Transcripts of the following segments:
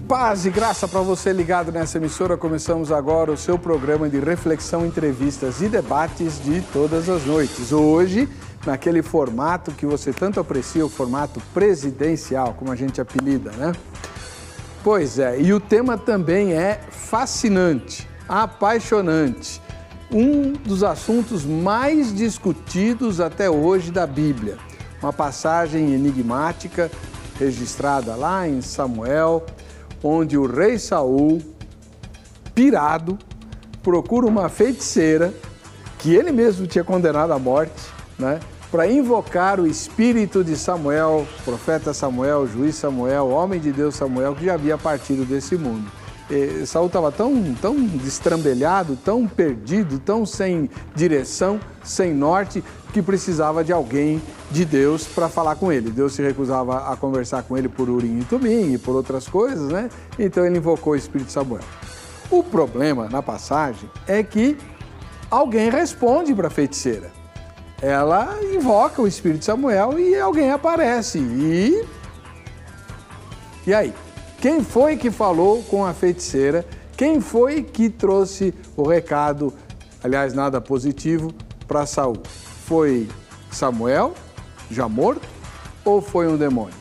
Paz e graça para você ligado nessa emissora. Começamos agora o seu programa de reflexão, entrevistas e debates de todas as noites. Hoje, naquele formato que você tanto aprecia, o formato presidencial, como a gente apelida, né? Pois é, e o tema também é fascinante, apaixonante. Um dos assuntos mais discutidos até hoje da Bíblia. Uma passagem enigmática registrada lá em Samuel, onde o rei Saul, pirado, procura uma feiticeira que ele mesmo tinha condenado à morte, né, para invocar o espírito de Samuel, profeta Samuel, juiz Samuel, homem de Deus Samuel, que já havia partido desse mundo. E Saul estava tão destrambelhado, tão perdido, tão sem direção, sem norte, que precisava de alguém de Deus para falar com ele. Deus se recusava a conversar com ele por Urim e Tumim e por outras coisas, né? Então ele invocou o Espírito de Samuel. O problema na passagem é que alguém responde para a feiticeira. Ela invoca o Espírito de Samuel e alguém aparece. E aí? Quem foi que falou com a feiticeira? Quem foi que trouxe o recado, aliás, nada positivo, para Saul? Foi Samuel, já morto, ou foi um demônio?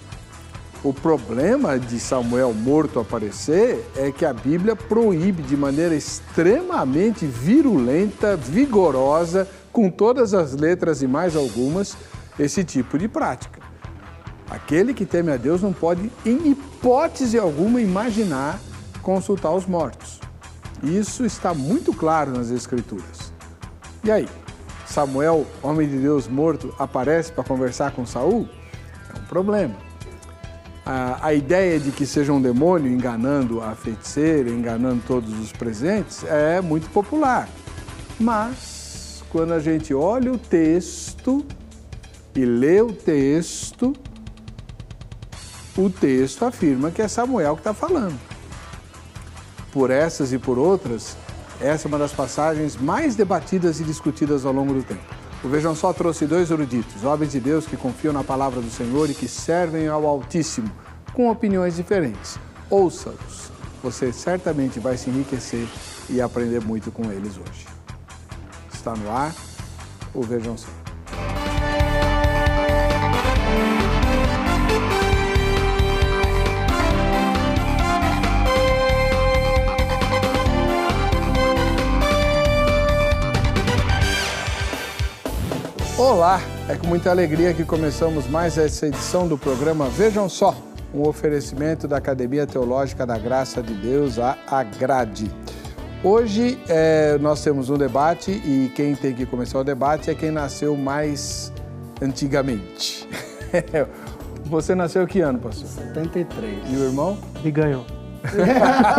O problema de Samuel morto aparecer é que a Bíblia proíbe de maneira extremamente virulenta, vigorosa, com todas as letras e mais algumas, esse tipo de prática. Aquele que teme a Deus não pode, em hipótese alguma, imaginar consultar os mortos. Isso está muito claro nas Escrituras. E aí? Samuel, homem de Deus morto, aparece para conversar com Saul? É um problema. A ideia de que seja um demônio enganando a feiticeira, enganando todos os presentes, é muito popular. Mas, quando a gente olha o texto e lê o texto afirma que é Samuel que está falando. Por essas e por outras, essa é uma das passagens mais debatidas e discutidas ao longo do tempo. O Vejam Só trouxe dois eruditos, homens de Deus que confiam na palavra do Senhor e que servem ao Altíssimo, com opiniões diferentes. Ouça-os. Você certamente vai se enriquecer e aprender muito com eles hoje. Está no ar o Vejam Só. Olá, é com muita alegria que começamos mais essa edição do programa Vejam Só, um oferecimento da Academia Teológica da Graça de Deus, a AGRADE. Hoje nós temos um debate e quem tem que começar o debate é quem nasceu mais antigamente. Você nasceu que ano, pastor? 73. E o irmão? E ganhou.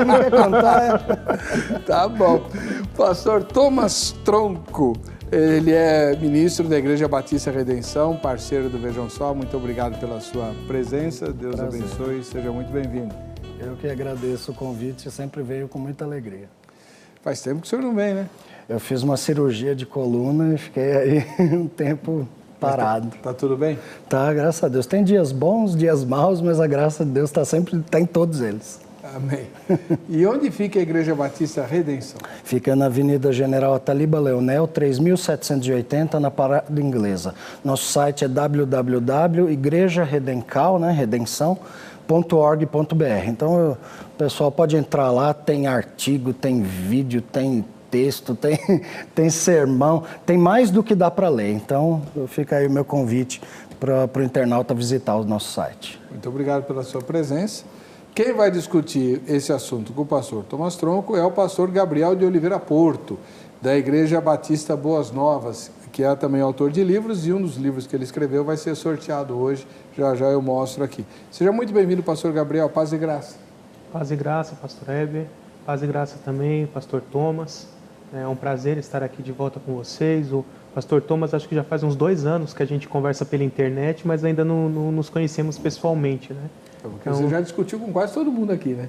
Não quer contar? Tá bom. Pastor Thomas Tronco. Ele é ministro da Igreja Batista Redenção, parceiro do Vejam Só. Muito obrigado pela sua presença. Deus Prazer. abençoe. Seja muito bem-vindo. Eu que agradeço o convite, sempre veio com muita alegria. Faz tempo que o senhor não vem, né? Eu fiz uma cirurgia de coluna e fiquei aí um tempo parado. Tá tudo bem? Tá, graças a Deus. Tem dias bons, dias maus, mas a graça de Deus está em todos eles. Amém. E onde fica a Igreja Batista Redenção? Fica na Avenida General Ataliba Leonel, 3780, na Parada Inglesa. Nosso site é www.igrejaredencal, né, redenção.org.br. Então, o pessoal pode entrar lá, tem artigo, tem vídeo, tem texto, tem sermão, tem mais do que dá para ler. Então, fica aí o meu convite para o internauta visitar o nosso site. Muito obrigado pela sua presença. Quem vai discutir esse assunto com o pastor Thomas Tronco é o pastor Gabriel de Oliveira Porto, da Igreja Batista Boas Novas, que é também autor de livros, e um dos livros que ele escreveu vai ser sorteado hoje, já já eu mostro aqui. Seja muito bem-vindo, pastor Gabriel, paz e graça. Paz e graça, pastor Heber, paz e graça também, pastor Thomas. É um prazer estar aqui de volta com vocês. O pastor Thomas, acho que já faz uns 2 anos que a gente conversa pela internet, mas ainda não nos conhecemos pessoalmente, né? Porque você já discutiu com quase todo mundo aqui, né?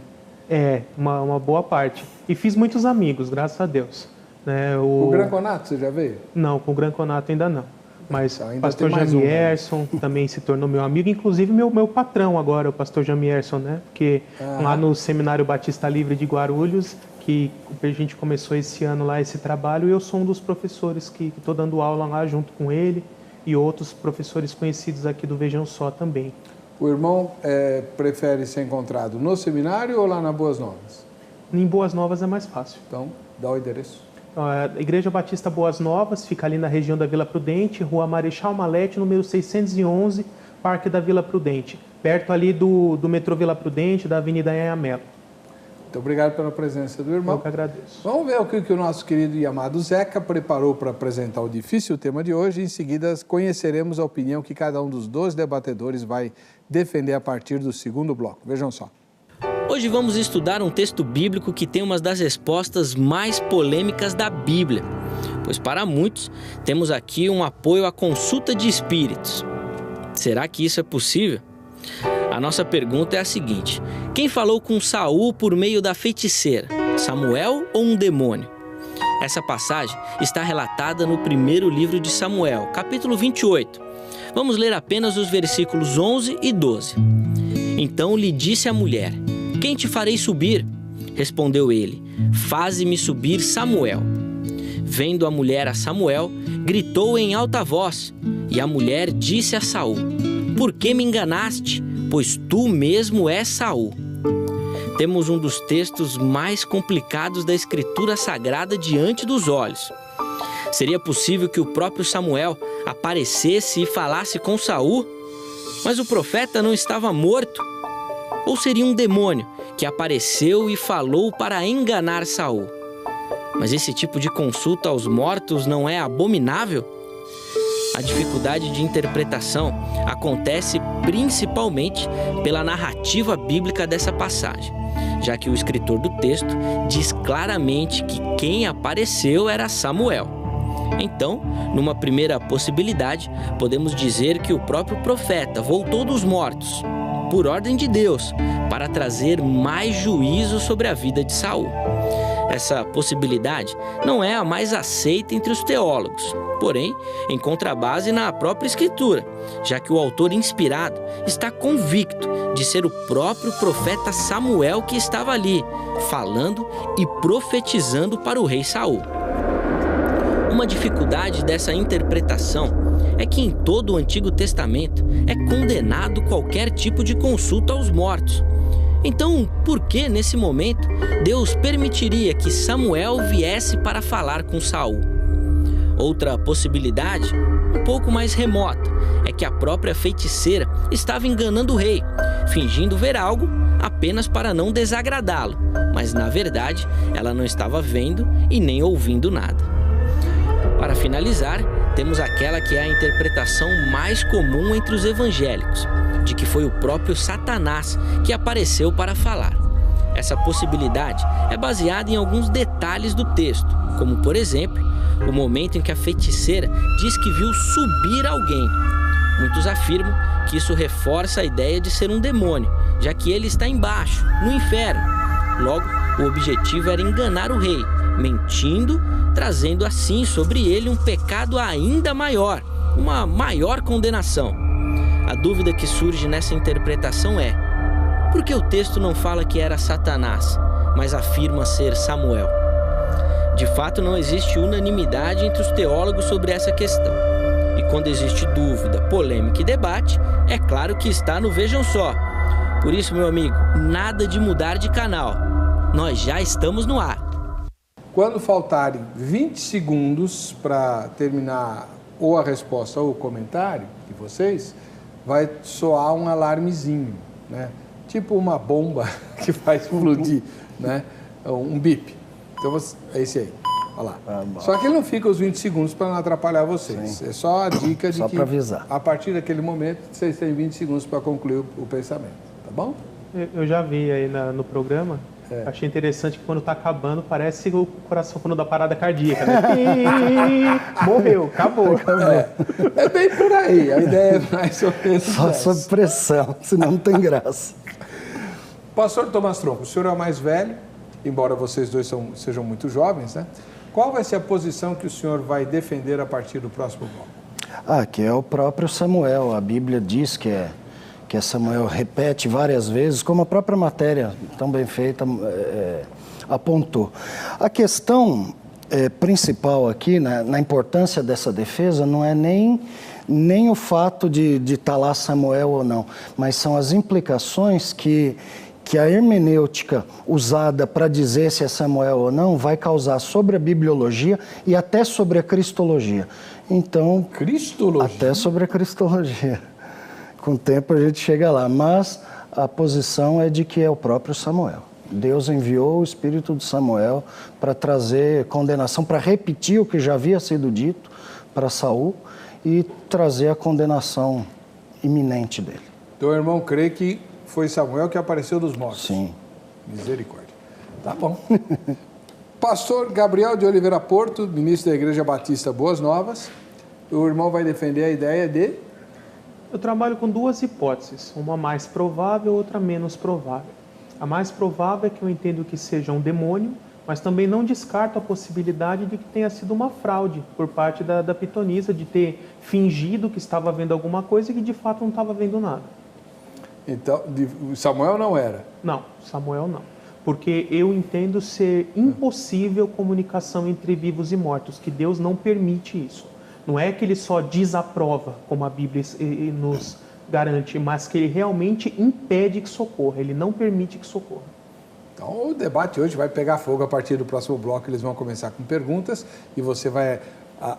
É, uma boa parte. E fiz muitos amigos, graças a Deus. Né? O Gran Conato, você já veio? Não, com o Gran Conato ainda não. Mas ainda pastor tem mais um, Jamierson também se tornou meu amigo, inclusive meu patrão agora, o pastor Jamierson, né? Porque lá no Seminário Batista Livre de Guarulhos, que a gente começou esse ano lá esse trabalho, e eu sou um dos professores que estou dando aula lá junto com ele e outros professores conhecidos aqui do Vejam Só também. O irmão prefere ser encontrado no seminário ou lá na Boas Novas? Em Boas Novas é mais fácil. Então, dá o endereço. A Igreja Batista Boas Novas fica ali na região da Vila Prudente, Rua Marechal Malete, número 611, Parque da Vila Prudente, perto ali do metrô Vila Prudente, da Avenida Anhangamelo. Muito obrigado pela presença do irmão. Eu que agradeço. Vamos ver o que o nosso querido e amado Zeca preparou para apresentar o difícil tema de hoje. Em seguida, conheceremos a opinião que cada um dos 12 debatedores vai defender a partir do segundo bloco. Vejam só. Hoje vamos estudar um texto bíblico que tem uma das respostas mais polêmicas da Bíblia, pois para muitos temos aqui um apoio à consulta de espíritos. Será que isso é possível? A nossa pergunta é a seguinte: quem falou com Saul por meio da feiticeira? Samuel ou um demônio? Essa passagem está relatada no primeiro livro de Samuel, capítulo 28. Vamos ler apenas os versículos 11 e 12. Então lhe disse a mulher: quem te farei subir? Respondeu ele: faze-me subir Samuel. Vendo a mulher a Samuel, gritou em alta voz, e a mulher disse a Saul: por que me enganaste? Pois tu mesmo és Saul. Temos um dos textos mais complicados da Escritura Sagrada diante dos olhos. Seria possível que o próprio Samuel aparecesse e falasse com Saul? Mas o profeta não estava morto? Ou seria um demônio que apareceu e falou para enganar Saul? Mas esse tipo de consulta aos mortos não é abominável? A dificuldade de interpretação acontece principalmente pela narrativa bíblica dessa passagem, já que o escritor do texto diz claramente que quem apareceu era Samuel. Então, numa primeira possibilidade, podemos dizer que o próprio profeta voltou dos mortos, por ordem de Deus, para trazer mais juízo sobre a vida de Saul. Essa possibilidade não é a mais aceita entre os teólogos, porém, encontra base na própria Escritura, já que o autor inspirado está convicto de ser o próprio profeta Samuel que estava ali, falando e profetizando para o rei Saul. Uma dificuldade dessa interpretação é que em todo o Antigo Testamento é condenado qualquer tipo de consulta aos mortos. Então, por que nesse momento Deus permitiria que Samuel viesse para falar com Saul? Outra possibilidade, um pouco mais remota, é que a própria feiticeira estava enganando o rei, fingindo ver algo apenas para não desagradá-lo, mas na verdade ela não estava vendo e nem ouvindo nada. Para finalizar, temos aquela que é a interpretação mais comum entre os evangélicos, de que foi o próprio Satanás que apareceu para falar. Essa possibilidade é baseada em alguns detalhes do texto, como, por exemplo, o momento em que a feiticeira diz que viu subir alguém. Muitos afirmam que isso reforça a ideia de ser um demônio, já que ele está embaixo, no inferno. Logo, o objetivo era enganar o rei, mentindo, trazendo assim sobre ele um pecado ainda maior, uma maior condenação. A dúvida que surge nessa interpretação é: por que o texto não fala que era Satanás, mas afirma ser Samuel? De fato, não existe unanimidade entre os teólogos sobre essa questão. E quando existe dúvida, polêmica e debate, é claro que está no Vejam Só. Por isso, meu amigo, nada de mudar de canal. Nós já estamos no ar. Quando faltarem 20 segundos para terminar ou a resposta ou o comentário de vocês, vai soar um alarmezinho, né? Tipo uma bomba que vai explodir, né? Um bip. Então, é esse aí. Olha lá. Só que ele não fica os 20 segundos para não atrapalhar vocês. Sim. É só a dica de que, a partir daquele momento, vocês têm 20 segundos para concluir o pensamento. Tá bom? Eu já vi aí no programa. Achei interessante que quando está acabando, parece o coração quando dá parada cardíaca, né? Morreu, acabou. É bem por aí, a ideia é mais ou menos só sob pressão, senão não tem graça. Pastor Thomas Tronco, o senhor é o mais velho, embora vocês dois sejam muito jovens, né? Qual vai ser a posição que o senhor vai defender a partir do próximo bloco? Que é o próprio Samuel. A Bíblia diz que é Samuel, repete várias vezes, como a própria matéria, tão bem feita, apontou. A questão principal aqui, na importância dessa defesa, não é nem o fato de estar lá Samuel ou não, mas são as implicações que a hermenêutica usada para dizer se é Samuel ou não vai causar sobre a bibliologia e até sobre a cristologia. Então, cristologia? Até sobre a cristologia. Com o tempo a gente chega lá, mas a posição é de que é o próprio Samuel. Deus enviou o espírito de Samuel para trazer condenação, para repetir o que já havia sido dito para Saul e trazer a condenação iminente dele. Teu irmão crê que foi Samuel que apareceu dos mortos? Sim. Misericórdia. Tá bom. Pastor Gabriel de Oliveira Porto, ministro da Igreja Batista Boas Novas. O irmão vai defender a ideia de... Eu trabalho com duas hipóteses, uma mais provável, outra menos provável. A mais provável é que eu entendo que seja um demônio, mas também não descarto a possibilidade de que tenha sido uma fraude por parte da pitonisa, de ter fingido que estava vendo alguma coisa e que de fato não estava vendo nada. Então, Samuel não era? Não, Samuel não. Porque eu entendo ser impossível comunicação entre vivos e mortos, que Deus não permite isso. Não é que ele só desaprova, como a Bíblia nos garante, mas que ele realmente impede que socorra, ele não permite que socorra. Então o debate hoje vai pegar fogo a partir do próximo bloco, eles vão começar com perguntas e você vai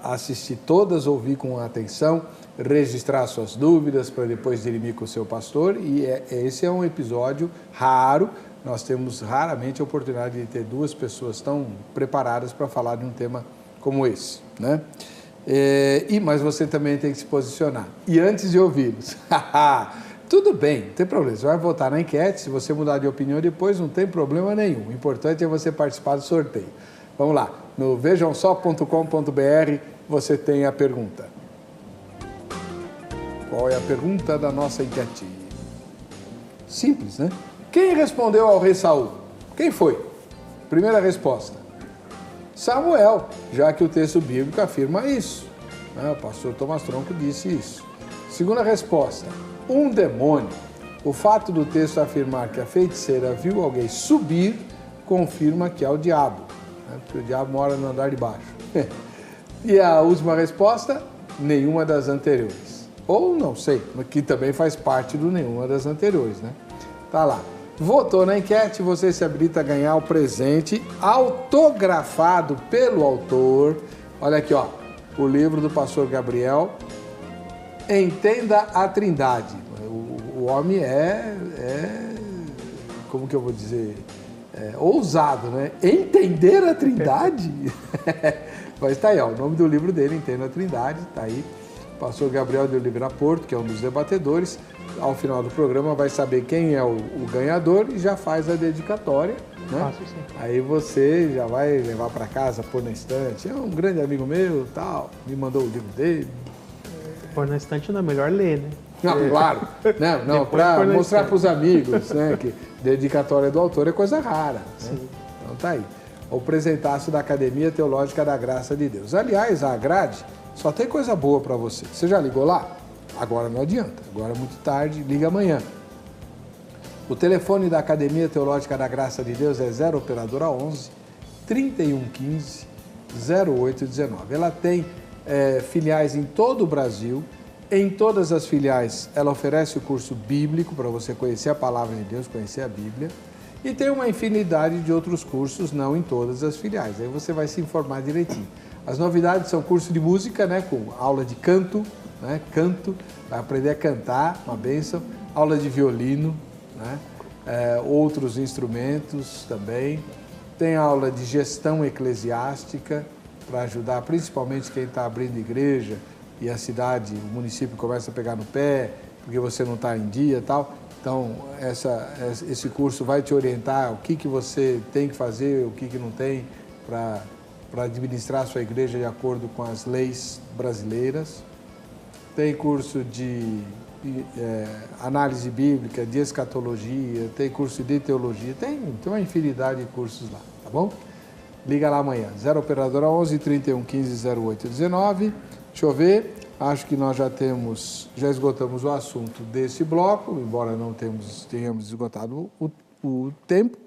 assistir todas, ouvir com atenção, registrar suas dúvidas para depois dirimir com o seu pastor e esse é um episódio raro, nós temos raramente a oportunidade de ter duas pessoas tão preparadas para falar de um tema como esse, né? Mas você também tem que se posicionar. E antes de ouvi-los, tudo bem, não tem problema, você vai votar na enquete, se você mudar de opinião depois não tem problema nenhum, o importante é você participar do sorteio. Vamos lá, no vejamsó.com.br você tem a pergunta. Qual é a pergunta da nossa enquete? Simples, né? Quem respondeu ao rei Saul? Quem foi? Primeira resposta. Samuel, já que o texto bíblico afirma isso. O pastor Thomas Tronco disse isso. Segunda resposta, um demônio. O fato do texto afirmar que a feiticeira viu alguém subir, confirma que é o diabo, porque o diabo mora no andar de baixo. E a última resposta, nenhuma das anteriores. Ou não sei, que também faz parte do nenhuma das anteriores, né? Tá lá. Votou na enquete, você se habilita a ganhar o presente autografado pelo autor. Olha aqui, ó, o livro do pastor Gabriel, Entenda a Trindade. O homem como que eu vou dizer, ousado, né? Entender a Trindade? Mas tá aí, ó, o nome do livro dele, Entenda a Trindade, tá aí. Pastor Gabriel de Oliveira Porto, que é um dos debatedores. Ao final do programa vai saber quem é o ganhador e já faz a dedicatória, né? Aí você já vai levar para casa, pôr na estante. É um grande amigo meu, tal, me mandou o livro dele. Pôr na estante não é melhor ler, né? Não, claro. Não, para mostrar para os amigos, né, que dedicatória do autor é coisa rara. Né? Então tá aí. O presentaço da Academia Teológica da Graça de Deus. Aliás, a grade só tem coisa boa para você. Você já ligou lá? Agora não adianta, agora é muito tarde, liga amanhã. O telefone da Academia Teológica da Graça de Deus é 0 operadora 11 3115 0819. Ela tem filiais em todo o Brasil. Em todas as filiais ela oferece o curso bíblico para você conhecer a Palavra de Deus, conhecer a Bíblia. E tem uma infinidade de outros cursos, não em todas as filiais. Aí você vai se informar direitinho. As novidades são curso de música, né, com aula de canto, né, vai aprender a cantar, uma bênção, aula de violino, né, outros instrumentos também, tem aula de gestão eclesiástica, para ajudar principalmente quem está abrindo igreja e a cidade, o município começa a pegar no pé, porque você não está em dia e tal. Então, esse curso vai te orientar o que você tem que fazer, o que não tem, para administrar a sua igreja de acordo com as leis brasileiras. Tem curso de análise bíblica, de escatologia, tem curso de teologia, tem uma infinidade de cursos lá, tá bom? Liga lá amanhã, 0 operadora 11 31 15 08 19. Deixa eu ver, acho que nós já esgotamos o assunto desse bloco, embora não tenhamos esgotado o tempo,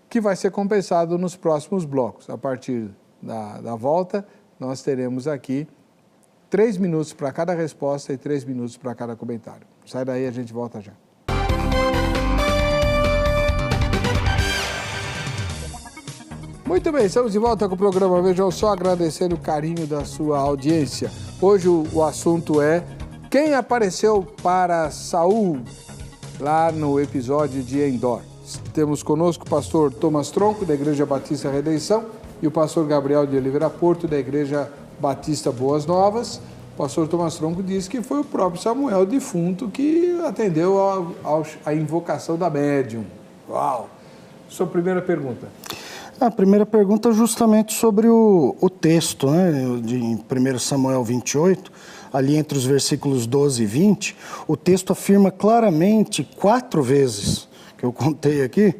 que vai ser compensado nos próximos blocos. A partir da volta, nós teremos aqui 3 minutos para cada resposta e 3 minutos para cada comentário. Sai daí, a gente volta já. Muito bem, estamos de volta com o programa Vejam Só, agradecendo o carinho da sua audiência. Hoje o assunto é quem apareceu para Saul lá no episódio de Endor. Temos conosco o pastor Thomas Tronco, da Igreja Batista Redenção, e o pastor Gabriel de Oliveira Porto, da Igreja Batista Boas Novas. O pastor Thomas Tronco disse que foi o próprio Samuel defunto que atendeu à invocação da médium. Uau! Sua primeira pergunta. A primeira pergunta é justamente sobre o texto, né, de 1 Samuel 28, ali entre os versículos 12 e 20, o texto afirma claramente 4 vezes, que eu contei aqui,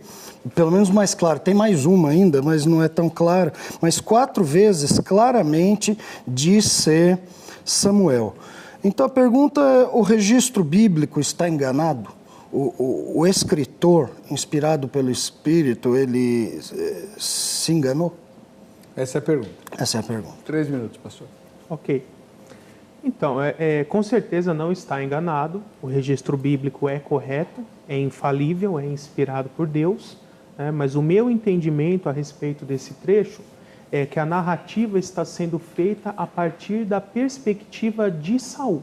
pelo menos mais claro, tem mais uma ainda, mas não é tão claro, mas 4 vezes claramente diz ser Samuel. Então a pergunta é, o registro bíblico está enganado? O escritor, inspirado pelo Espírito, ele se enganou? Essa é a pergunta. Essa é a pergunta. 3 minutos, pastor. Ok. Então, com certeza não está enganado. O registro bíblico é correto, é infalível, é inspirado por Deus. Né? Mas o meu entendimento a respeito desse trecho é que a narrativa está sendo feita a partir da perspectiva de Saul,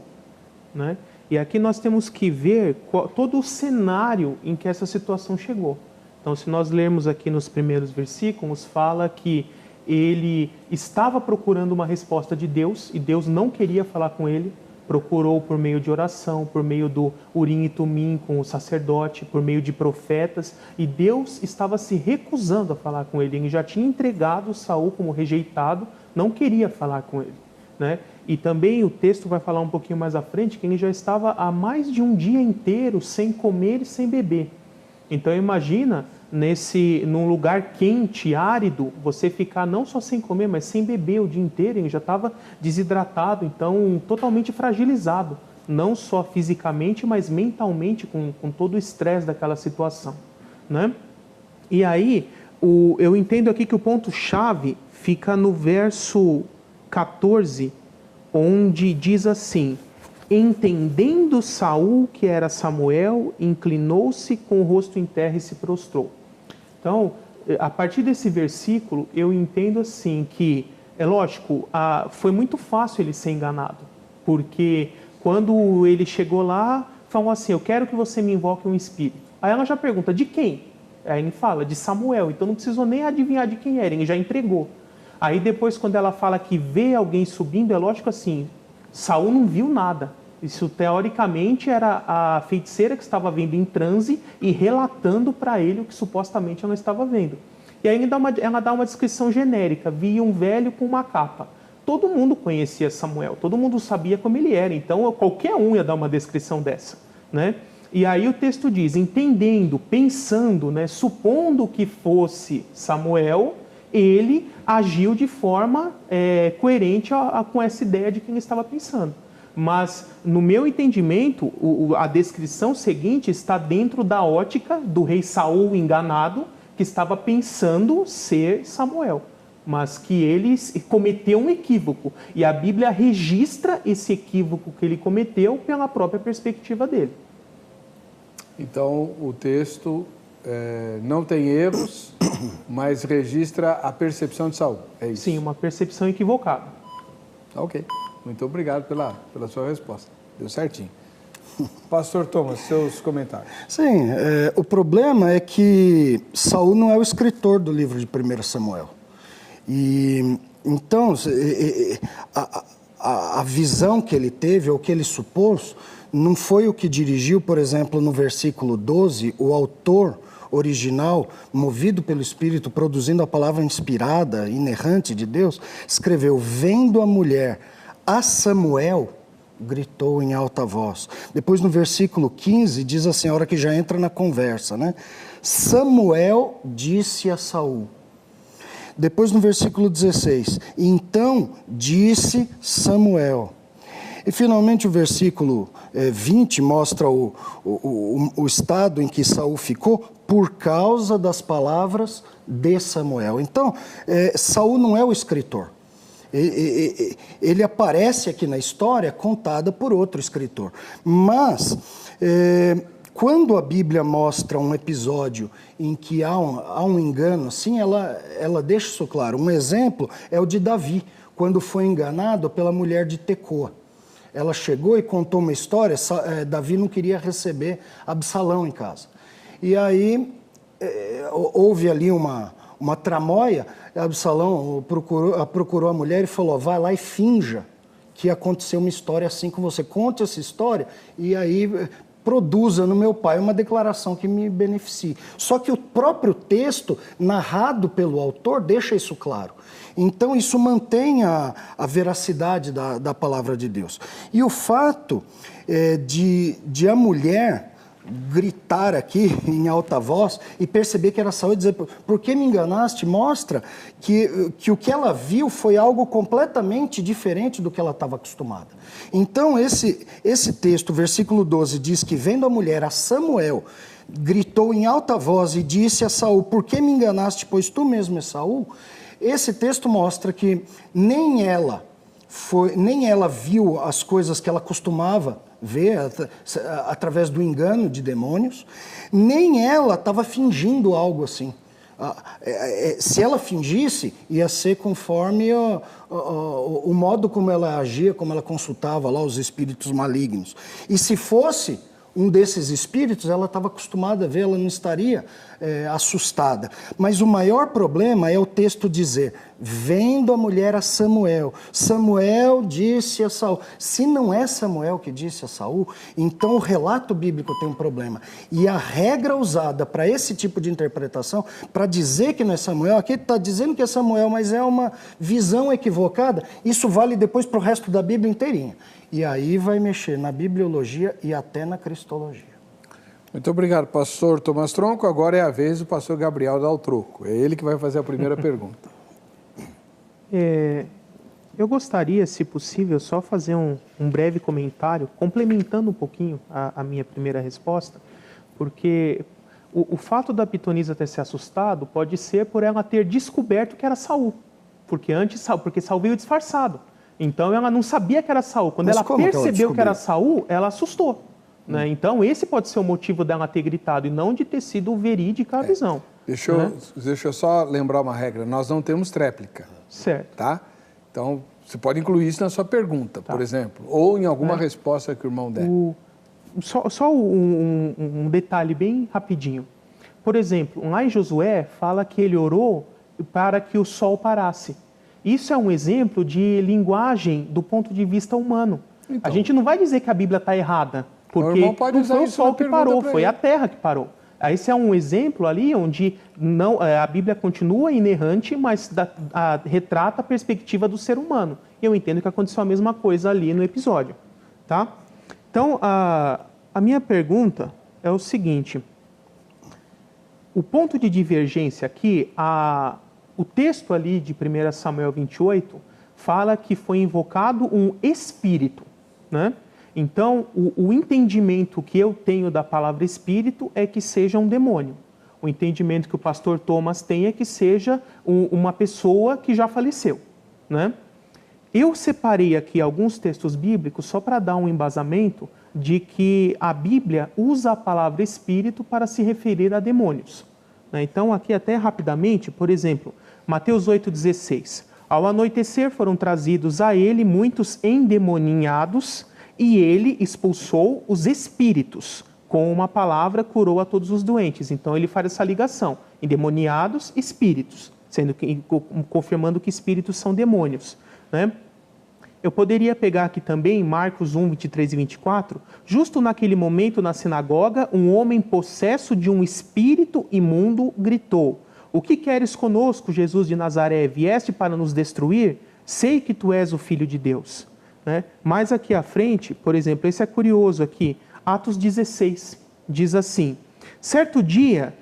né? E aqui nós temos que ver todo o cenário em que essa situação chegou. Então, se nós lermos aqui nos primeiros versículos, fala que ele estava procurando uma resposta de Deus e Deus não queria falar com ele, procurou por meio de oração, por meio do Urim e Tumim com o sacerdote, por meio de profetas, e Deus estava se recusando a falar com ele. Ele já tinha entregado Saul como rejeitado, não queria falar com ele, né? E também o texto vai falar um pouquinho mais à frente que ele já estava há mais de um dia inteiro sem comer e sem beber. Então imagina, num lugar quente, árido, você ficar não só sem comer, mas sem beber o dia inteiro. Ele já estava desidratado, então totalmente fragilizado. Não só fisicamente, mas mentalmente, com todo o estresse daquela situação, né? E aí, eu entendo aqui que o ponto-chave fica no verso 14, onde diz assim: entendendo Saul que era Samuel, inclinou-se com o rosto em terra e se prostrou. Então, a partir desse versículo, eu entendo assim que, é lógico, foi muito fácil ele ser enganado, porque quando ele chegou lá, falou assim: eu quero que você me invoque um espírito. Aí ela já pergunta: de quem? Aí ele fala: de Samuel. Então não precisou nem adivinhar de quem era, ele já entregou. Aí depois, quando ela fala que vê alguém subindo, é lógico assim, Saul não viu nada. Isso teoricamente era a feiticeira que estava vendo em transe e relatando para ele o que supostamente ela estava vendo. E aí ela dá uma descrição genérica: via um velho com uma capa. Todo mundo conhecia Samuel, todo mundo sabia como ele era, então qualquer um ia dar uma descrição dessa, né? E aí o texto diz: entendendo, pensando, né, supondo que fosse Samuel, ele agiu de forma coerente com essa ideia de quem ele estava pensando. Mas, no meu entendimento, a descrição seguinte está dentro da ótica do rei Saul enganado, que estava pensando ser Samuel, mas que ele cometeu um equívoco. E a Bíblia registra esse equívoco que ele cometeu pela própria perspectiva dele. Então, o texto não tem erros, mas registra a percepção de Saul, é isso? Sim, uma percepção equivocada. Ok, muito obrigado pela sua resposta, deu certinho. Pastor Thomas, seus comentários. Sim, o problema é que Saul não é o escritor do livro de 1 Samuel. E então, a visão que ele teve, ou que ele supôs, não foi o que dirigiu, por exemplo, no versículo 12, o autor original, movido pelo Espírito, produzindo a palavra inspirada, inerrante de Deus, escreveu: vendo a mulher a Samuel, gritou em alta voz. Depois no versículo 15 diz assim, a hora que já entra na conversa, né? Samuel disse a Saul. Depois no versículo 16, então disse Samuel. E finalmente o versículo 20 mostra o estado em que Saul ficou por causa das palavras de Samuel. Então, Saul não é o escritor. Ele aparece aqui na história contada por outro escritor. Mas, quando a Bíblia mostra um episódio em que há um engano, sim, ela deixa isso claro. Um exemplo é o de Davi, quando foi enganado pela mulher de Tecoa. Ela chegou e contou uma história, Davi não queria receber Absalão em casa. E aí houve ali uma tramóia, Absalão procurou a mulher e falou, vai lá e finja que aconteceu uma história assim com você. Conte essa história e aí produza no meu pai uma declaração que me beneficie. Só que o próprio texto, narrado pelo autor, deixa isso claro. Então isso mantém a veracidade da palavra de Deus. E o fato de a mulher gritar aqui em alta voz e perceber que era Saul e dizer, por que me enganaste? Mostra que o que ela viu foi algo completamente diferente do que ela estava acostumada. Então esse texto, versículo 12, diz que vendo a mulher a Samuel, gritou em alta voz e disse a Saul, por que me enganaste, pois tu mesmo és Saul? Esse texto mostra que nem ela viu as coisas que ela costumava ver através do engano de demônios, nem ela estava fingindo algo assim. Se ela fingisse, ia ser conforme o modo como ela agia, como ela consultava lá os espíritos malignos. E se fosse um desses espíritos, ela estava acostumada a ver, ela não estaria assustada. Mas o maior problema é o texto dizer, vendo a mulher a Samuel, Samuel disse a Saul. Se não é Samuel que disse a Saul, então o relato bíblico tem um problema. E a regra usada para esse tipo de interpretação, para dizer que não é Samuel, aqui está dizendo que é Samuel, mas é uma visão equivocada, isso vale depois para o resto da Bíblia inteirinha. E aí vai mexer na bibliologia e até na cristologia. Muito obrigado, pastor Tomás Tronco. Agora é a vez do pastor Gabriel Daltruco. É ele que vai fazer a primeira pergunta. Eu gostaria, se possível, só fazer um breve comentário, complementando um pouquinho a minha primeira resposta, porque o fato da pitonisa ter se assustado pode ser por ela ter descoberto que era Saul, porque Saul veio disfarçado. Então ela não sabia que era Saul. Quando ela percebeu que era Saul, ela assustou. Né? Então esse pode ser o motivo dela ter gritado e não de ter sido verídica a visão. Deixa eu só lembrar uma regra. Nós não temos tréplica. Certo. Tá? Então você pode incluir isso na sua pergunta, por exemplo, ou em alguma resposta que o irmão der. Só um detalhe bem rapidinho. Por exemplo, lá em Josué fala que ele orou para que o sol parasse. Isso é um exemplo de linguagem do ponto de vista humano. Então, a gente não vai dizer que a Bíblia está errada, porque não foi o sol que parou, foi a terra que parou. Esse é um exemplo ali onde a Bíblia continua inerrante, mas retrata a perspectiva do ser humano. Eu entendo que aconteceu a mesma coisa ali no episódio. Tá? Então, a minha pergunta é o seguinte. O ponto de divergência aqui, o texto ali de 1 Samuel 28 fala que foi invocado um espírito, né? Então, o entendimento que eu tenho da palavra espírito é que seja um demônio. O entendimento que o pastor Thomas tem é que seja uma pessoa que já faleceu, né? Eu separei aqui alguns textos bíblicos só para dar um embasamento de que a Bíblia usa a palavra espírito para se referir a demônios. Então, aqui até rapidamente, por exemplo, Mateus 8,16. Ao anoitecer foram trazidos a ele muitos endemoninhados e ele expulsou os espíritos. Com uma palavra curou a todos os doentes. Então ele faz essa ligação, endemoniados, espíritos, confirmando que espíritos são demônios. Né? Eu poderia pegar aqui também Marcos 1, 23 e 24. Justo naquele momento na sinagoga, um homem possesso de um espírito imundo gritou: o que queres conosco, Jesus de Nazaré? Vieste para nos destruir? Sei que tu és o Filho de Deus. Né? Mais aqui à frente, por exemplo, esse é curioso aqui, Atos 16, diz assim: certo dia,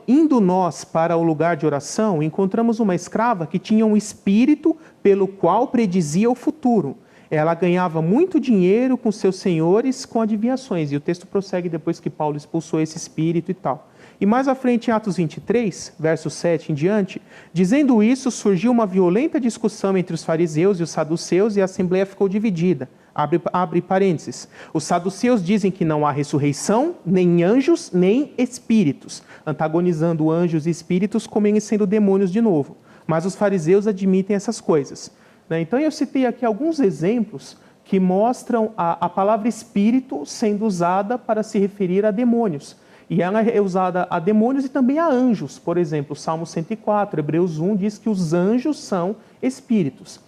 indo nós para o lugar de oração, encontramos uma escrava que tinha um espírito pelo qual predizia o futuro. Ela ganhava muito dinheiro com seus senhores com adivinhações. E o texto prossegue depois que Paulo expulsou esse espírito e tal. E mais à frente, em Atos 23, verso 7 em diante, dizendo isso, surgiu uma violenta discussão entre os fariseus e os saduceus e a assembleia ficou dividida. Abre parênteses. Os saduceus dizem que não há ressurreição, nem anjos, nem espíritos, antagonizando anjos e espíritos como sendo demônios de novo. Mas os fariseus admitem essas coisas. Então eu citei aqui alguns exemplos que mostram a palavra espírito sendo usada para se referir a demônios. E ela é usada a demônios e também a anjos. Por exemplo, Salmo 104, Hebreus 1 diz que os anjos são espíritos.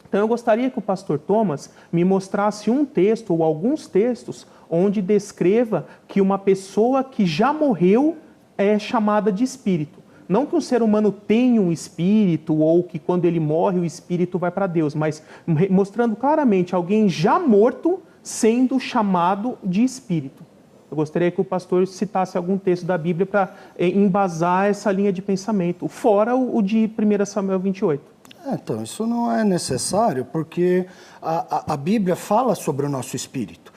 Então eu gostaria que o pastor Thomas me mostrasse um texto ou alguns textos onde descreva que uma pessoa que já morreu é chamada de espírito. Não que um ser humano tenha um espírito ou que quando ele morre o espírito vai para Deus, mas mostrando claramente alguém já morto sendo chamado de espírito. Eu gostaria que o pastor citasse algum texto da Bíblia para embasar essa linha de pensamento, fora o de 1 Samuel 28. Então, isso não é necessário, porque a Bíblia fala sobre o nosso espírito.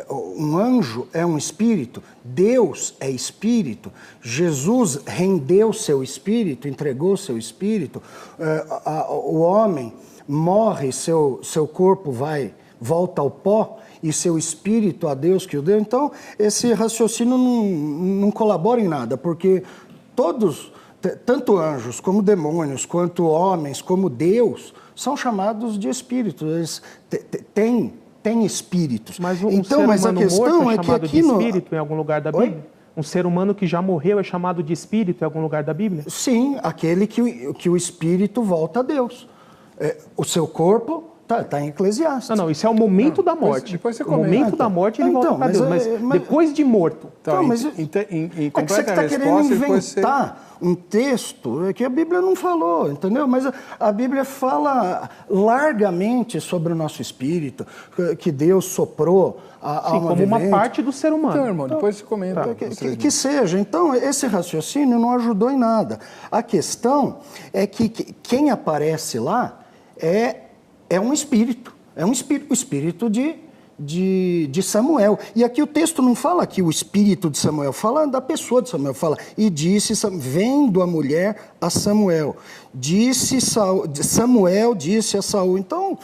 Um anjo é um espírito, Deus é espírito, Jesus rendeu seu espírito, entregou seu espírito, o homem morre, seu corpo volta ao pó, e seu espírito a Deus que o deu. Então, esse raciocínio não colabora em nada, porque todos, tanto anjos como demônios, quanto homens, como Deus, são chamados de espíritos. Eles têm espíritos. Mas mas a questão é que aqui no espírito em algum lugar da Bíblia? Oi? Um ser humano que já morreu é chamado de espírito em algum lugar da Bíblia? Sim, aquele que o espírito volta a Deus. O seu corpo está em Eclesiastes. Não, isso é o momento da morte. Depois você o momento da morte ele volta para Deus, mas depois de morto. Mas você está querendo inventar um texto que a Bíblia não falou, entendeu? Mas a Bíblia fala largamente sobre o nosso espírito, que Deus soprou a alma como vivente. Uma parte do ser humano. Então, irmão, depois você comenta. Que seja. Então, esse raciocínio não ajudou em nada. A questão é que quem aparece lá é um espírito, o espírito de Samuel. E aqui o texto não fala que o espírito de Samuel, fala da pessoa de Samuel, fala, e disse, vendo a mulher a Samuel, Samuel disse a Saul. Então,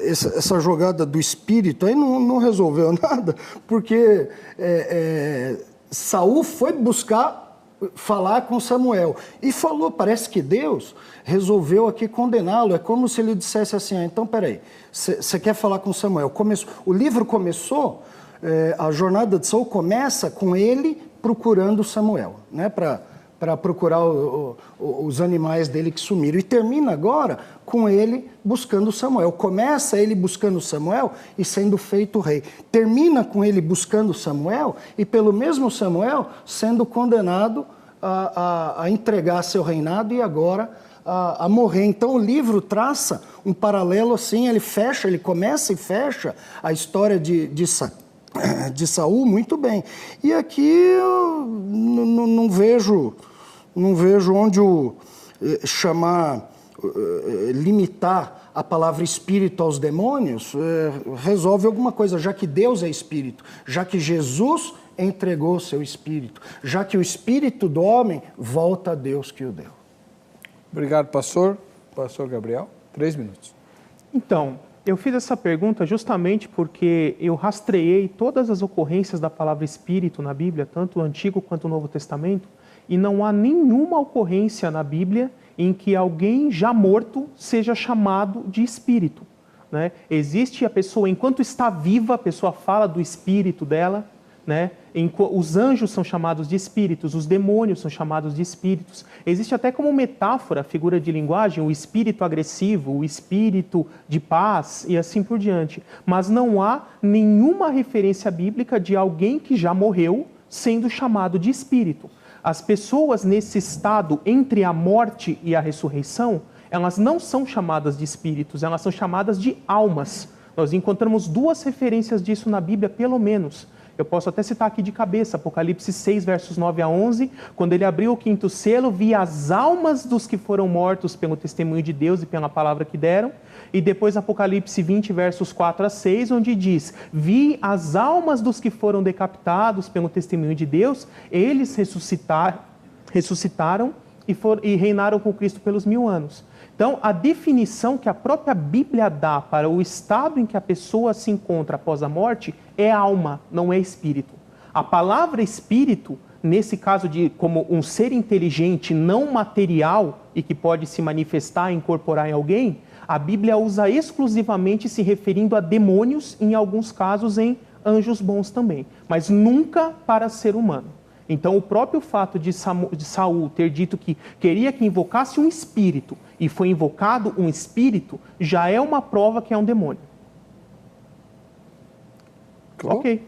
essa jogada do espírito aí não resolveu nada, porque Saul foi falar com Samuel e falou, parece que Deus resolveu aqui condená-lo. É como se ele dissesse assim, então peraí, você quer falar com Samuel? O livro começou, a jornada de Saul começa com ele procurando Samuel, né, para procurar os animais dele que sumiram, e termina agora com ele buscando Samuel. Começa ele buscando Samuel e sendo feito rei. Termina com ele buscando Samuel e pelo mesmo Samuel sendo condenado a entregar seu reinado e agora a morrer. Então o livro traça um paralelo assim, ele começa e fecha a história de Saul muito bem. E aqui eu não vejo onde limitar a palavra espírito aos demônios resolve alguma coisa, já que Deus é espírito, já que Jesus entregou o seu espírito, já que o espírito do homem volta a Deus que o deu. Obrigado, pastor. Pastor Gabriel, 3 minutos. Então, eu fiz essa pergunta justamente porque eu rastreei todas as ocorrências da palavra espírito na Bíblia, tanto o Antigo quanto o Novo Testamento, e não há nenhuma ocorrência na Bíblia em que alguém já morto seja chamado de espírito, né? Existe a pessoa, enquanto está viva, a pessoa fala do espírito dela, né? Os anjos são chamados de espíritos, os demônios são chamados de espíritos. Existe até como metáfora, figura de linguagem, o espírito agressivo, o espírito de paz e assim por diante. Mas não há nenhuma referência bíblica de alguém que já morreu sendo chamado de espírito. As pessoas nesse estado entre a morte e a ressurreição, elas não são chamadas de espíritos, elas são chamadas de almas. Nós encontramos 2 referências disso na Bíblia, pelo menos, Eu posso até citar aqui de cabeça, Apocalipse 6, versos 9 a 11, quando ele abriu o quinto selo, vi as almas dos que foram mortos pelo testemunho de Deus e pela palavra que deram. E depois Apocalipse 20, versos 4 a 6, onde diz, vi as almas dos que foram decapitados pelo testemunho de Deus, eles ressuscitaram e reinaram com Cristo pelos 1000 anos. Então, a definição que a própria Bíblia dá para o estado em que a pessoa se encontra após a morte é alma, não é espírito. A palavra espírito, nesse caso de como um ser inteligente não material e que pode se manifestar e incorporar em alguém, a Bíblia usa exclusivamente se referindo a demônios, em alguns casos em anjos bons também, mas nunca para ser humano. Então, o próprio fato de Saul ter dito que queria que invocasse um espírito e foi invocado um espírito, já é uma prova que é um demônio. Ok.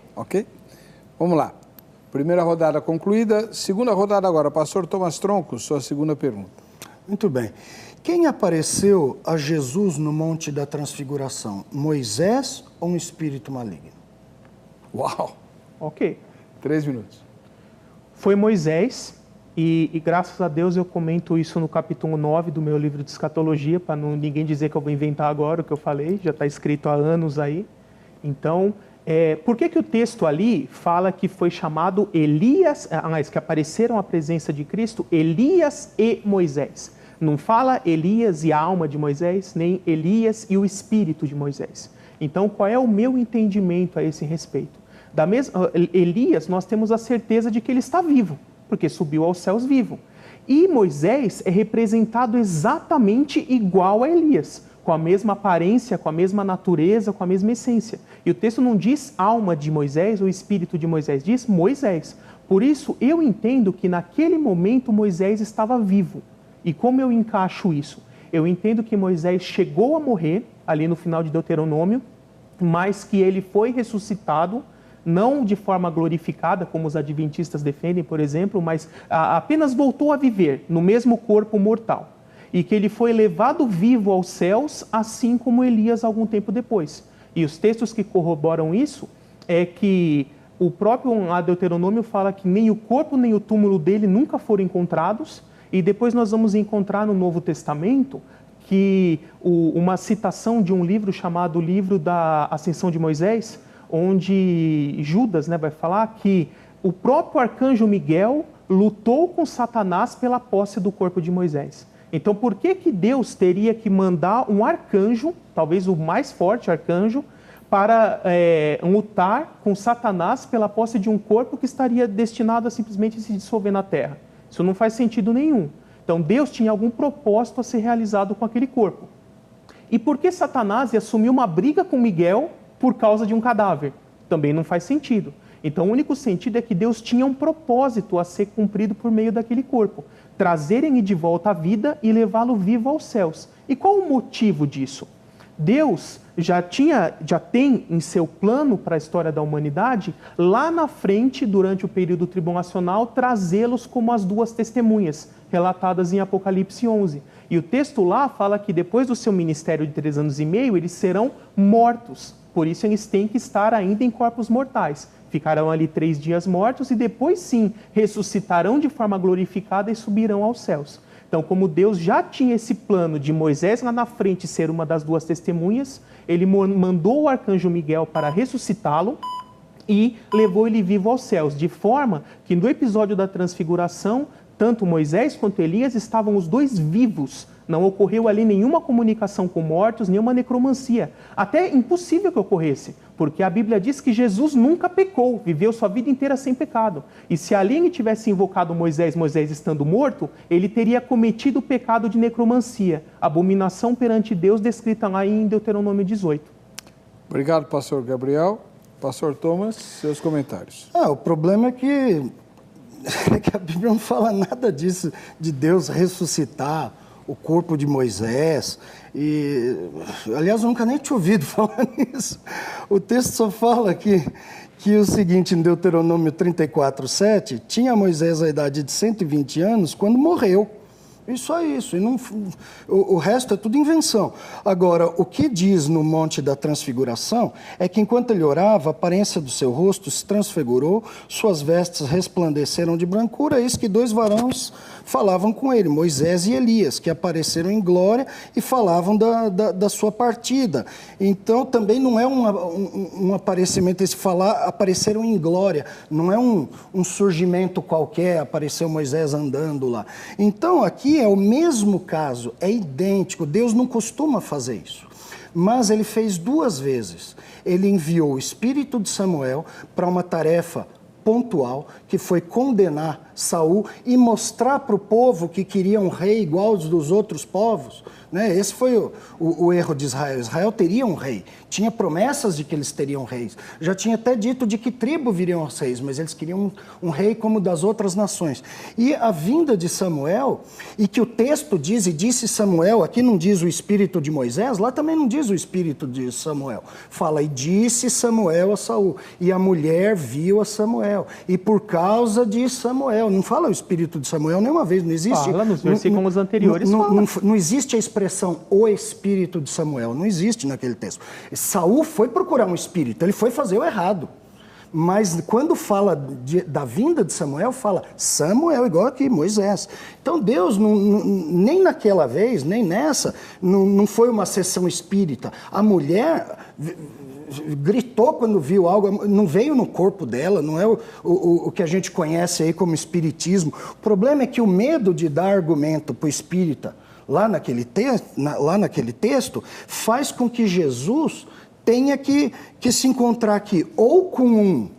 Vamos lá. Primeira rodada concluída. Segunda rodada agora. Pastor Thomas Tronco, sua segunda pergunta. Muito bem. Quem apareceu a Jesus no Monte da Transfiguração? Moisés ou um espírito maligno? Uau! Ok. 3 minutos. Foi Moisés, e graças a Deus eu comento isso no capítulo 9 do meu livro de escatologia, para ninguém dizer que eu vou inventar agora o que eu falei, já está escrito há anos aí. Então, por que o texto ali fala que foi chamado Elias, que apareceram à presença de Cristo, Elias e Moisés? Não fala Elias e a alma de Moisés, nem Elias e o espírito de Moisés. Então, qual é o meu entendimento a esse respeito? Elias, nós temos a certeza de que ele está vivo, porque subiu aos céus vivo. E Moisés é representado exatamente igual a Elias, com a mesma aparência, com a mesma natureza, com a mesma essência. E o texto não diz alma de Moisés ou espírito de Moisés, diz Moisés. Por isso, eu entendo que naquele momento Moisés estava vivo. E como eu encaixo isso? Eu entendo que Moisés chegou a morrer, ali no final de Deuteronômio, mas que ele foi ressuscitado, não de forma glorificada, como os adventistas defendem, por exemplo, mas apenas voltou a viver no mesmo corpo mortal. E que ele foi levado vivo aos céus, assim como Elias algum tempo depois. E os textos que corroboram isso é que o próprio Deuteronômio fala que nem o corpo nem o túmulo dele nunca foram encontrados, e depois nós vamos encontrar no Novo Testamento que uma citação de um livro chamado Livro da Ascensão de Moisés, onde Judas vai falar que o próprio arcanjo Miguel lutou com Satanás pela posse do corpo de Moisés. Então, por que Deus teria que mandar um arcanjo, talvez o mais forte arcanjo, para lutar com Satanás pela posse de um corpo que estaria destinado a simplesmente se dissolver na terra? Isso não faz sentido nenhum. Então, Deus tinha algum propósito a ser realizado com aquele corpo. E por que Satanás ia assumir uma briga com Miguel por causa de um cadáver? Também não faz sentido. Então, o único sentido é que Deus tinha um propósito a ser cumprido por meio daquele corpo. Trazerem de volta à vida e levá-lo vivo aos céus. E qual o motivo disso? Deus já tem em seu plano para a história da humanidade, lá na frente, durante o período tribulacional, trazê-los como as 2 testemunhas, relatadas em Apocalipse 11. E o texto lá fala que depois do seu ministério de 3 anos e meio, eles serão mortos. Por isso eles têm que estar ainda em corpos mortais. Ficarão ali 3 dias mortos e depois sim ressuscitarão de forma glorificada e subirão aos céus. Então, como Deus já tinha esse plano de Moisés lá na frente ser uma das 2 testemunhas, ele mandou o arcanjo Miguel para ressuscitá-lo e levou ele vivo aos céus, de forma que no episódio da transfiguração, tanto Moisés quanto Elias estavam os 2 vivos. Não ocorreu ali nenhuma comunicação com mortos, nenhuma necromancia. Até impossível que ocorresse, porque a Bíblia diz que Jesus nunca pecou, viveu sua vida inteira sem pecado. E se ali ele tivesse invocado Moisés estando morto, ele teria cometido o pecado de necromancia, abominação perante Deus, descrita lá em Deuteronômio 18. Obrigado, pastor Gabriel. Pastor Thomas, seus comentários. O problema é que a Bíblia não fala nada disso, de Deus ressuscitar o corpo de Moisés. E, aliás, eu nunca nem tinha ouvido falar nisso. O texto só fala que o seguinte, em Deuteronômio 34:7, tinha Moisés a idade de 120 anos quando morreu. E só isso. E não, o resto é tudo invenção. Agora, o que diz no Monte da Transfiguração é que enquanto ele orava, a aparência do seu rosto se transfigurou, suas vestes resplandeceram de brancura, eis que 2 varões falavam com ele, Moisés e Elias, que apareceram em glória e falavam da sua partida. Então, também não é um aparecimento, esse falar, apareceram em glória, não é um surgimento qualquer, apareceu Moisés andando lá. Então, aqui é o mesmo caso, é idêntico, Deus não costuma fazer isso. Mas ele fez 2 vezes. Ele enviou o espírito de Samuel para uma tarefa pontual, que foi condenar Saul e mostrar para o povo que queria um rei igual aos dos outros povos. Né? Esse foi o erro de Israel. Israel teria um rei, tinha promessas de que eles teriam reis. Já tinha até dito de que tribo viriam os reis, mas eles queriam um rei como das outras nações. E a vinda de Samuel, e que o texto diz, e disse Samuel, aqui não diz o espírito de Moisés, lá também não diz o espírito de Samuel. Fala, e disse Samuel a Saul, e a mulher viu a Samuel, e por causa de Samuel. Não fala o espírito de Samuel nenhuma vez, não existe. Fala, nos versículos anteriores não existe a expressão o espírito de Samuel, não existe naquele texto. Saul foi procurar um espírito, ele foi fazer o errado. Mas quando fala da vinda de Samuel, fala Samuel, igual aqui, Moisés. Então Deus, nem naquela vez, nem nessa, não foi uma sessão espírita. A mulher gritou quando viu algo, não veio no corpo dela, não é o que a gente conhece aí como espiritismo. O problema é que o medo de dar argumento para o espírita, lá naquele texto, faz com que Jesus tenha que se encontrar aqui ou com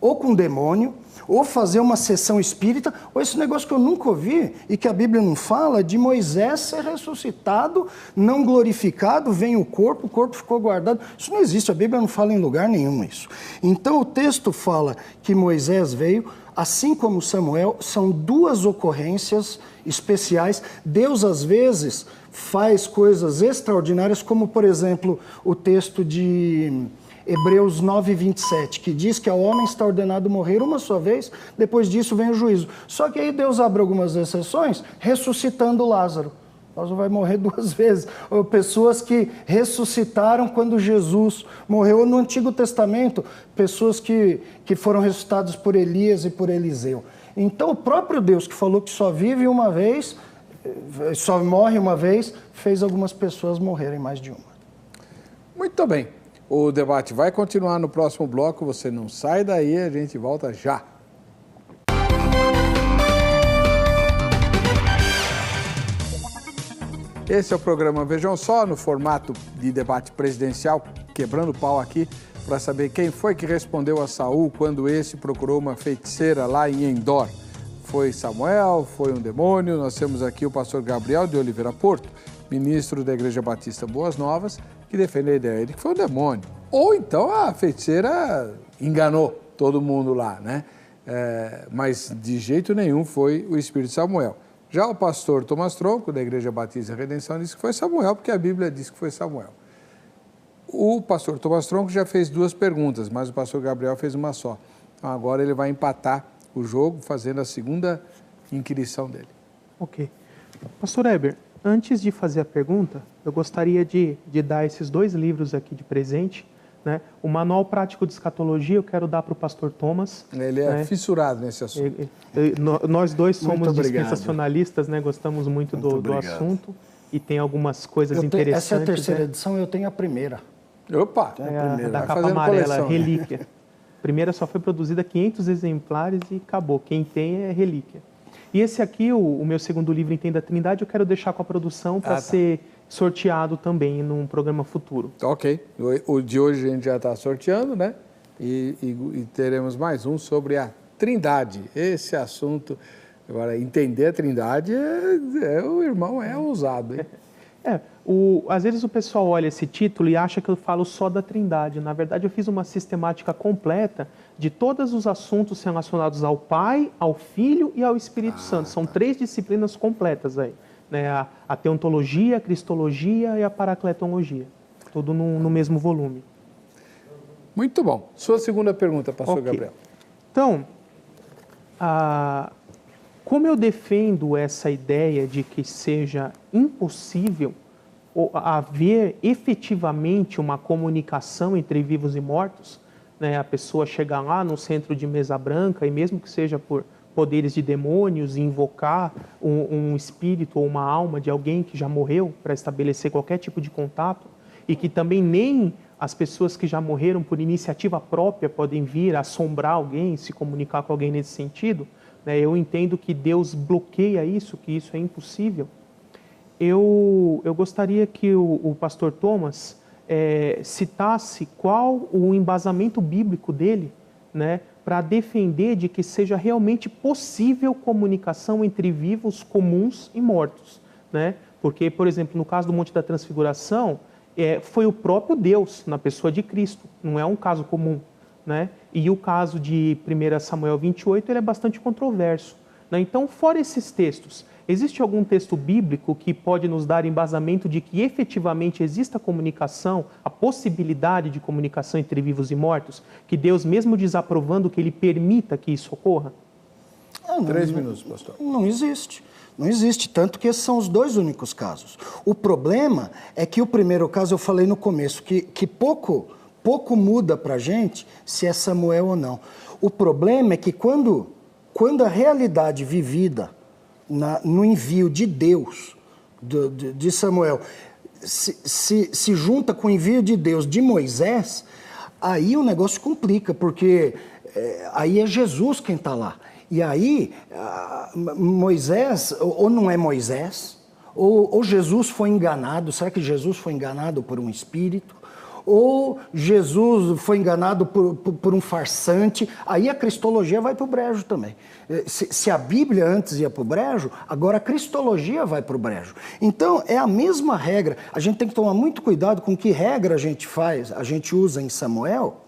um demônio, ou fazer uma sessão espírita, ou esse negócio que eu nunca ouvi e que a Bíblia não fala, de Moisés ser ressuscitado, não glorificado, vem o corpo ficou guardado. Isso não existe, a Bíblia não fala em lugar nenhum isso. Então o texto fala que Moisés veio, assim como Samuel, são 2 ocorrências especiais. Deus, às vezes, faz coisas extraordinárias, como, por exemplo, o texto de Hebreus 9, 27, que diz que ao homem está ordenado morrer uma só vez, depois disso vem o juízo. Só que aí Deus abre algumas exceções, ressuscitando Lázaro. Lázaro vai morrer 2 vezes. Ou pessoas que ressuscitaram quando Jesus morreu. Ou no Antigo Testamento, pessoas que foram ressuscitadas por Elias e por Eliseu. Então, o próprio Deus que falou que só vive uma vez, só morre uma vez, fez algumas pessoas morrerem mais de uma. Muito bem. O debate vai continuar no próximo bloco. Você não sai daí, a gente volta já. Esse é o programa Vejam Só, no formato de debate presidencial, quebrando pau aqui, para saber quem foi que respondeu a Saul quando esse procurou uma feiticeira lá em Endor. Foi Samuel, foi um demônio? Nós temos aqui o pastor Gabriel de Oliveira Porto, ministro da Igreja Batista Boas Novas, que defende a ideia de que foi um demônio. Ou então a feiticeira enganou todo mundo lá, né? Mas de jeito nenhum foi o Espírito de Samuel. Já o pastor Thomas Tronco, da Igreja Batista Redenção, disse que foi Samuel, porque a Bíblia diz que foi Samuel. O pastor Thomas Tronco já fez 2 perguntas, mas o pastor Gabriel fez uma só. Então agora ele vai empatar o jogo, fazendo a segunda inquirição dele. Ok. Pastor Heber, antes de fazer a pergunta, eu gostaria de dar esses 2 livros aqui de presente, né? O Manual Prático de Escatologia eu quero dar para o pastor Thomas. Ele é fissurado nesse assunto. Nós 2 somos dispensacionalistas, né? Gostamos muito do assunto e tem algumas coisas interessantes. Essa é a terceira edição, eu tenho a primeira. Opa! Da capa amarela, coleção, relíquia. A primeira só foi produzida 500 exemplares e acabou. Quem tem é relíquia. E esse aqui, o meu segundo livro, Entenda a Trindade, eu quero deixar com a produção para ser sorteado também num programa futuro. Ok. O de hoje a gente já está sorteando, né? E teremos mais um sobre a Trindade. Esse assunto, agora, entender a Trindade, o irmão é ousado, hein? Às vezes o pessoal olha esse título e acha que eu falo só da Trindade. Na verdade, eu fiz uma sistemática completa de todos os assuntos relacionados ao Pai, ao Filho e ao Espírito Santo. São 3 disciplinas completas aí, né? A teontologia, a cristologia e a paracletologia. Tudo no mesmo volume. Muito bom. Sua segunda pergunta, pastor Gabriel. Então, como eu defendo essa ideia de que seja impossível haver efetivamente uma comunicação entre vivos e mortos, né? A pessoa chegar lá no centro de mesa branca e mesmo que seja por poderes de demônios, invocar um espírito ou uma alma de alguém que já morreu para estabelecer qualquer tipo de contato, e que também nem as pessoas que já morreram por iniciativa própria podem vir assombrar alguém, se comunicar com alguém nesse sentido, né? Eu entendo que Deus bloqueia isso, que isso é impossível. Eu gostaria que o pastor Thomas citasse qual o embasamento bíblico dele, né, para defender de que seja realmente possível comunicação entre vivos comuns e mortos, né? Porque, por exemplo, no caso do Monte da Transfiguração, foi o próprio Deus, na pessoa de Cristo, não é um caso comum, né? E o caso de 1 Samuel 28, ele é bastante controverso, né? Então, fora esses textos, existe algum texto bíblico que pode nos dar embasamento de que efetivamente exista comunicação, a possibilidade de comunicação entre vivos e mortos, que Deus, mesmo desaprovando, que Ele permita que isso ocorra? 3 minutos, pastor. Não existe. Não existe, tanto que esses são os 2 únicos casos. O problema é que o primeiro caso, eu falei no começo, que pouco muda para a gente se é Samuel ou não. O problema é que quando a realidade vivida no envio de Deus, de Samuel, se junta com o envio de Deus de Moisés, aí o negócio complica, porque aí é Jesus quem está lá. E aí, Moisés, ou não é Moisés, ou Jesus foi enganado. Será que Jesus foi enganado por um espírito? Ou Jesus foi enganado por um farsante? Aí a cristologia vai para o brejo também. Se a Bíblia antes ia para o brejo, agora a cristologia vai para o brejo. Então, é a mesma regra. A gente tem que tomar muito cuidado com que regra a gente usa em Samuel,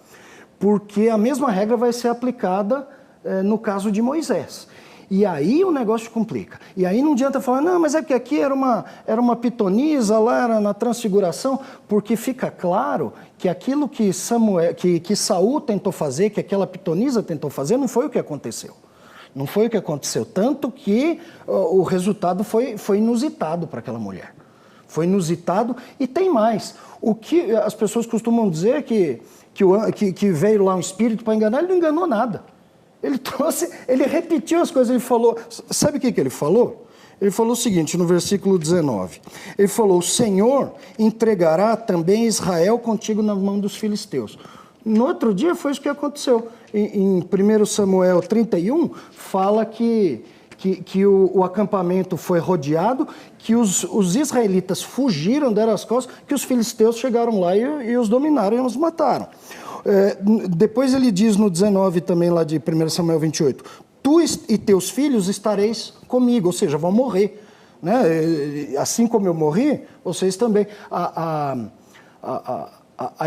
porque a mesma regra vai ser aplicada no caso de Moisés. E aí o negócio complica. E aí não adianta falar, não, mas é porque aqui era uma pitonisa, lá era na transfiguração, porque fica claro que aquilo que Saul tentou fazer, que aquela pitonisa tentou fazer, não foi o que aconteceu. Não foi o que aconteceu. Tanto que o resultado foi inusitado para aquela mulher. Foi inusitado e tem mais. O que as pessoas costumam dizer que veio lá um espírito para enganar, ele não enganou nada. Ele repetiu as coisas, ele falou, sabe o que ele falou? Ele falou o seguinte, no versículo 19, ele falou, o Senhor entregará também Israel contigo na mão dos filisteus. No outro dia foi isso que aconteceu. Em 1 Samuel 31, fala que o acampamento foi rodeado, que os israelitas fugiram, deram as costas, que os filisteus chegaram lá e os dominaram e os mataram. Depois ele diz no 19 também lá de 1 Samuel 28, tu e teus filhos estareis comigo, ou seja, vão morrer, né? Assim como eu morri, vocês também. A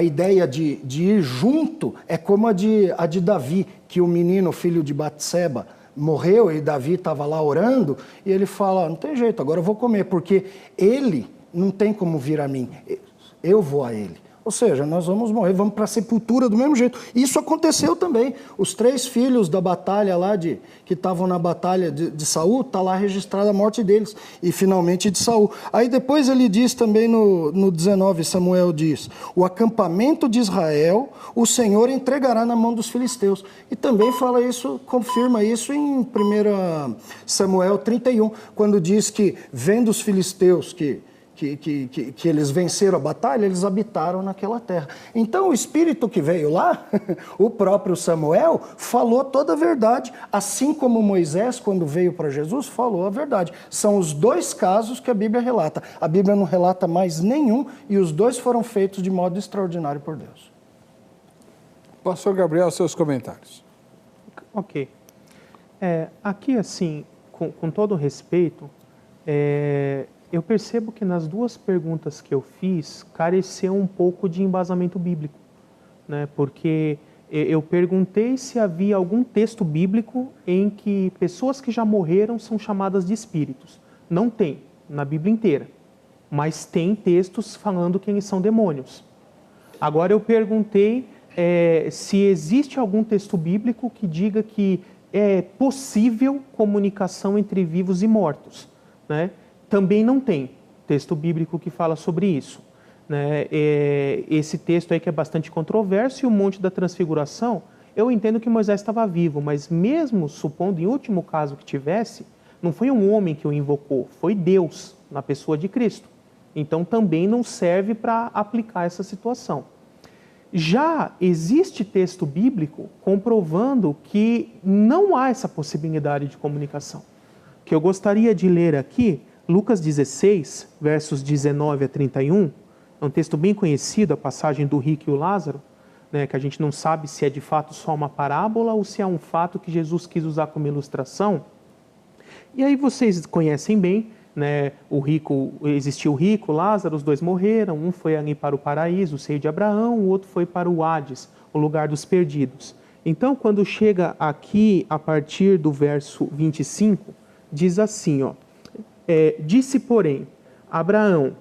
ideia de ir junto é como a de Davi, que o menino, filho de Batseba, morreu e Davi estava lá orando, e ele fala, não tem jeito, agora eu vou comer, porque ele não tem como vir a mim, eu vou a ele. Ou seja, nós vamos morrer, vamos para a sepultura do mesmo jeito. Isso aconteceu também. Os 3 filhos da batalha lá, que estavam na batalha de Saul, está lá registrada a morte deles, e finalmente de Saul. Aí depois ele diz também no 19, Samuel diz, o acampamento de Israel, o Senhor entregará na mão dos filisteus. E também fala isso, confirma isso em 1 Samuel 31, quando diz que vendo os filisteus que eles venceram a batalha, eles habitaram naquela terra. Então o espírito que veio lá, o próprio Samuel, falou toda a verdade, assim como Moisés, quando veio para Jesus, falou a verdade. São os 2 casos que a Bíblia relata. A Bíblia não relata mais nenhum, e os 2 foram feitos de modo extraordinário por Deus. Pastor Gabriel, seus comentários. Ok. Aqui, assim, com todo respeito, eu percebo que nas 2 perguntas que eu fiz, careceu um pouco de embasamento bíblico, né? Porque eu perguntei se havia algum texto bíblico em que pessoas que já morreram são chamadas de espíritos. Não tem, na Bíblia inteira, mas tem textos falando que eles são demônios. Agora eu perguntei se existe algum texto bíblico que diga que é possível comunicação entre vivos e mortos, né? Também não tem texto bíblico que fala sobre isso, né? Esse texto aí que é bastante controverso, e o Monte da Transfiguração, eu entendo que Moisés estava vivo, mas mesmo supondo, em último caso que tivesse, não foi um homem que o invocou, foi Deus, na pessoa de Cristo. Então também não serve para aplicar essa situação. Já existe texto bíblico comprovando que não há essa possibilidade de comunicação. O que eu gostaria de ler aqui, Lucas 16, versos 19 a 31, é um texto bem conhecido, a passagem do rico e o Lázaro, né, que a gente não sabe se é de fato só uma parábola ou se é um fato que Jesus quis usar como ilustração. E aí vocês conhecem bem, né, existiu o rico, Lázaro, os dois morreram, um foi ali para o paraíso, o seio de Abraão, o outro foi para o Hades, o lugar dos perdidos. Então, quando chega aqui, a partir do verso 25, diz assim, ó, disse porém Abraão,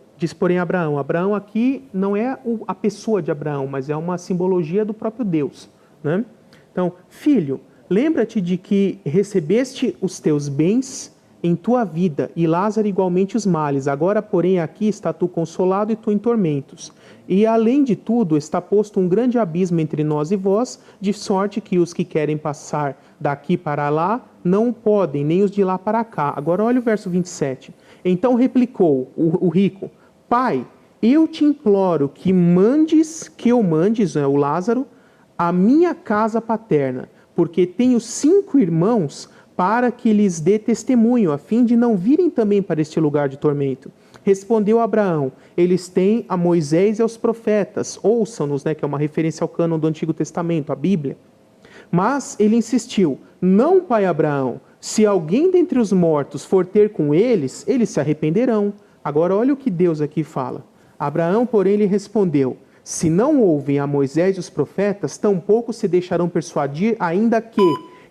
Abraão aqui não é a pessoa de Abraão, mas é uma simbologia do próprio Deus, né? Então, filho, lembra-te de que recebeste os teus bens em tua vida, e Lázaro igualmente os males. Agora, porém, aqui está tu consolado e tu em tormentos. E, além de tudo, está posto um grande abismo entre nós e vós, de sorte que os que querem passar daqui para lá não podem, nem os de lá para cá. Agora, olha o verso 27. Então replicou o rico, Pai, eu te imploro que eu mandes, o Lázaro, a minha casa paterna, porque tenho 5 irmãos, para que lhes dê testemunho, a fim de não virem também para este lugar de tormento. Respondeu Abraão, eles têm a Moisés e aos profetas, ouçam-nos, né, que é uma referência ao cânon do Antigo Testamento, a Bíblia. Mas ele insistiu, não, pai Abraão, se alguém dentre os mortos for ter com eles, eles se arrependerão. Agora olha o que Deus aqui fala. Abraão, porém, lhe respondeu, se não ouvem a Moisés e os profetas, tampouco se deixarão persuadir, ainda que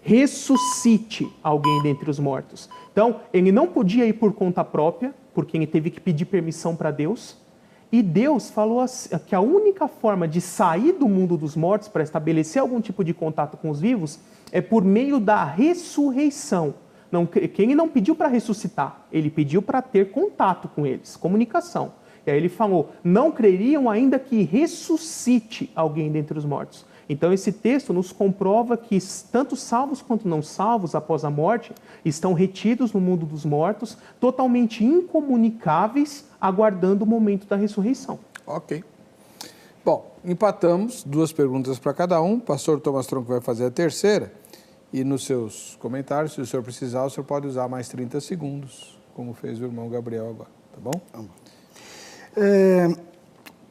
ressuscite alguém dentre os mortos. Então, ele não podia ir por conta própria, porque ele teve que pedir permissão para Deus. E Deus falou que a única forma de sair do mundo dos mortos para estabelecer algum tipo de contato com os vivos é por meio da ressurreição. Não, ele não pediu para ressuscitar, ele pediu para ter contato com eles, comunicação. E aí ele falou, não creriam ainda que ressuscite alguém dentre os mortos. Então esse texto nos comprova que tanto salvos quanto não salvos após a morte estão retidos no mundo dos mortos, totalmente incomunicáveis, aguardando o momento da ressurreição. Ok. Bom, empatamos, 2 perguntas para cada um. O pastor Thomas Tronco vai fazer a terceira. E nos seus comentários, se o senhor precisar, o senhor pode usar mais 30 segundos, como fez o irmão Gabriel agora, tá bom?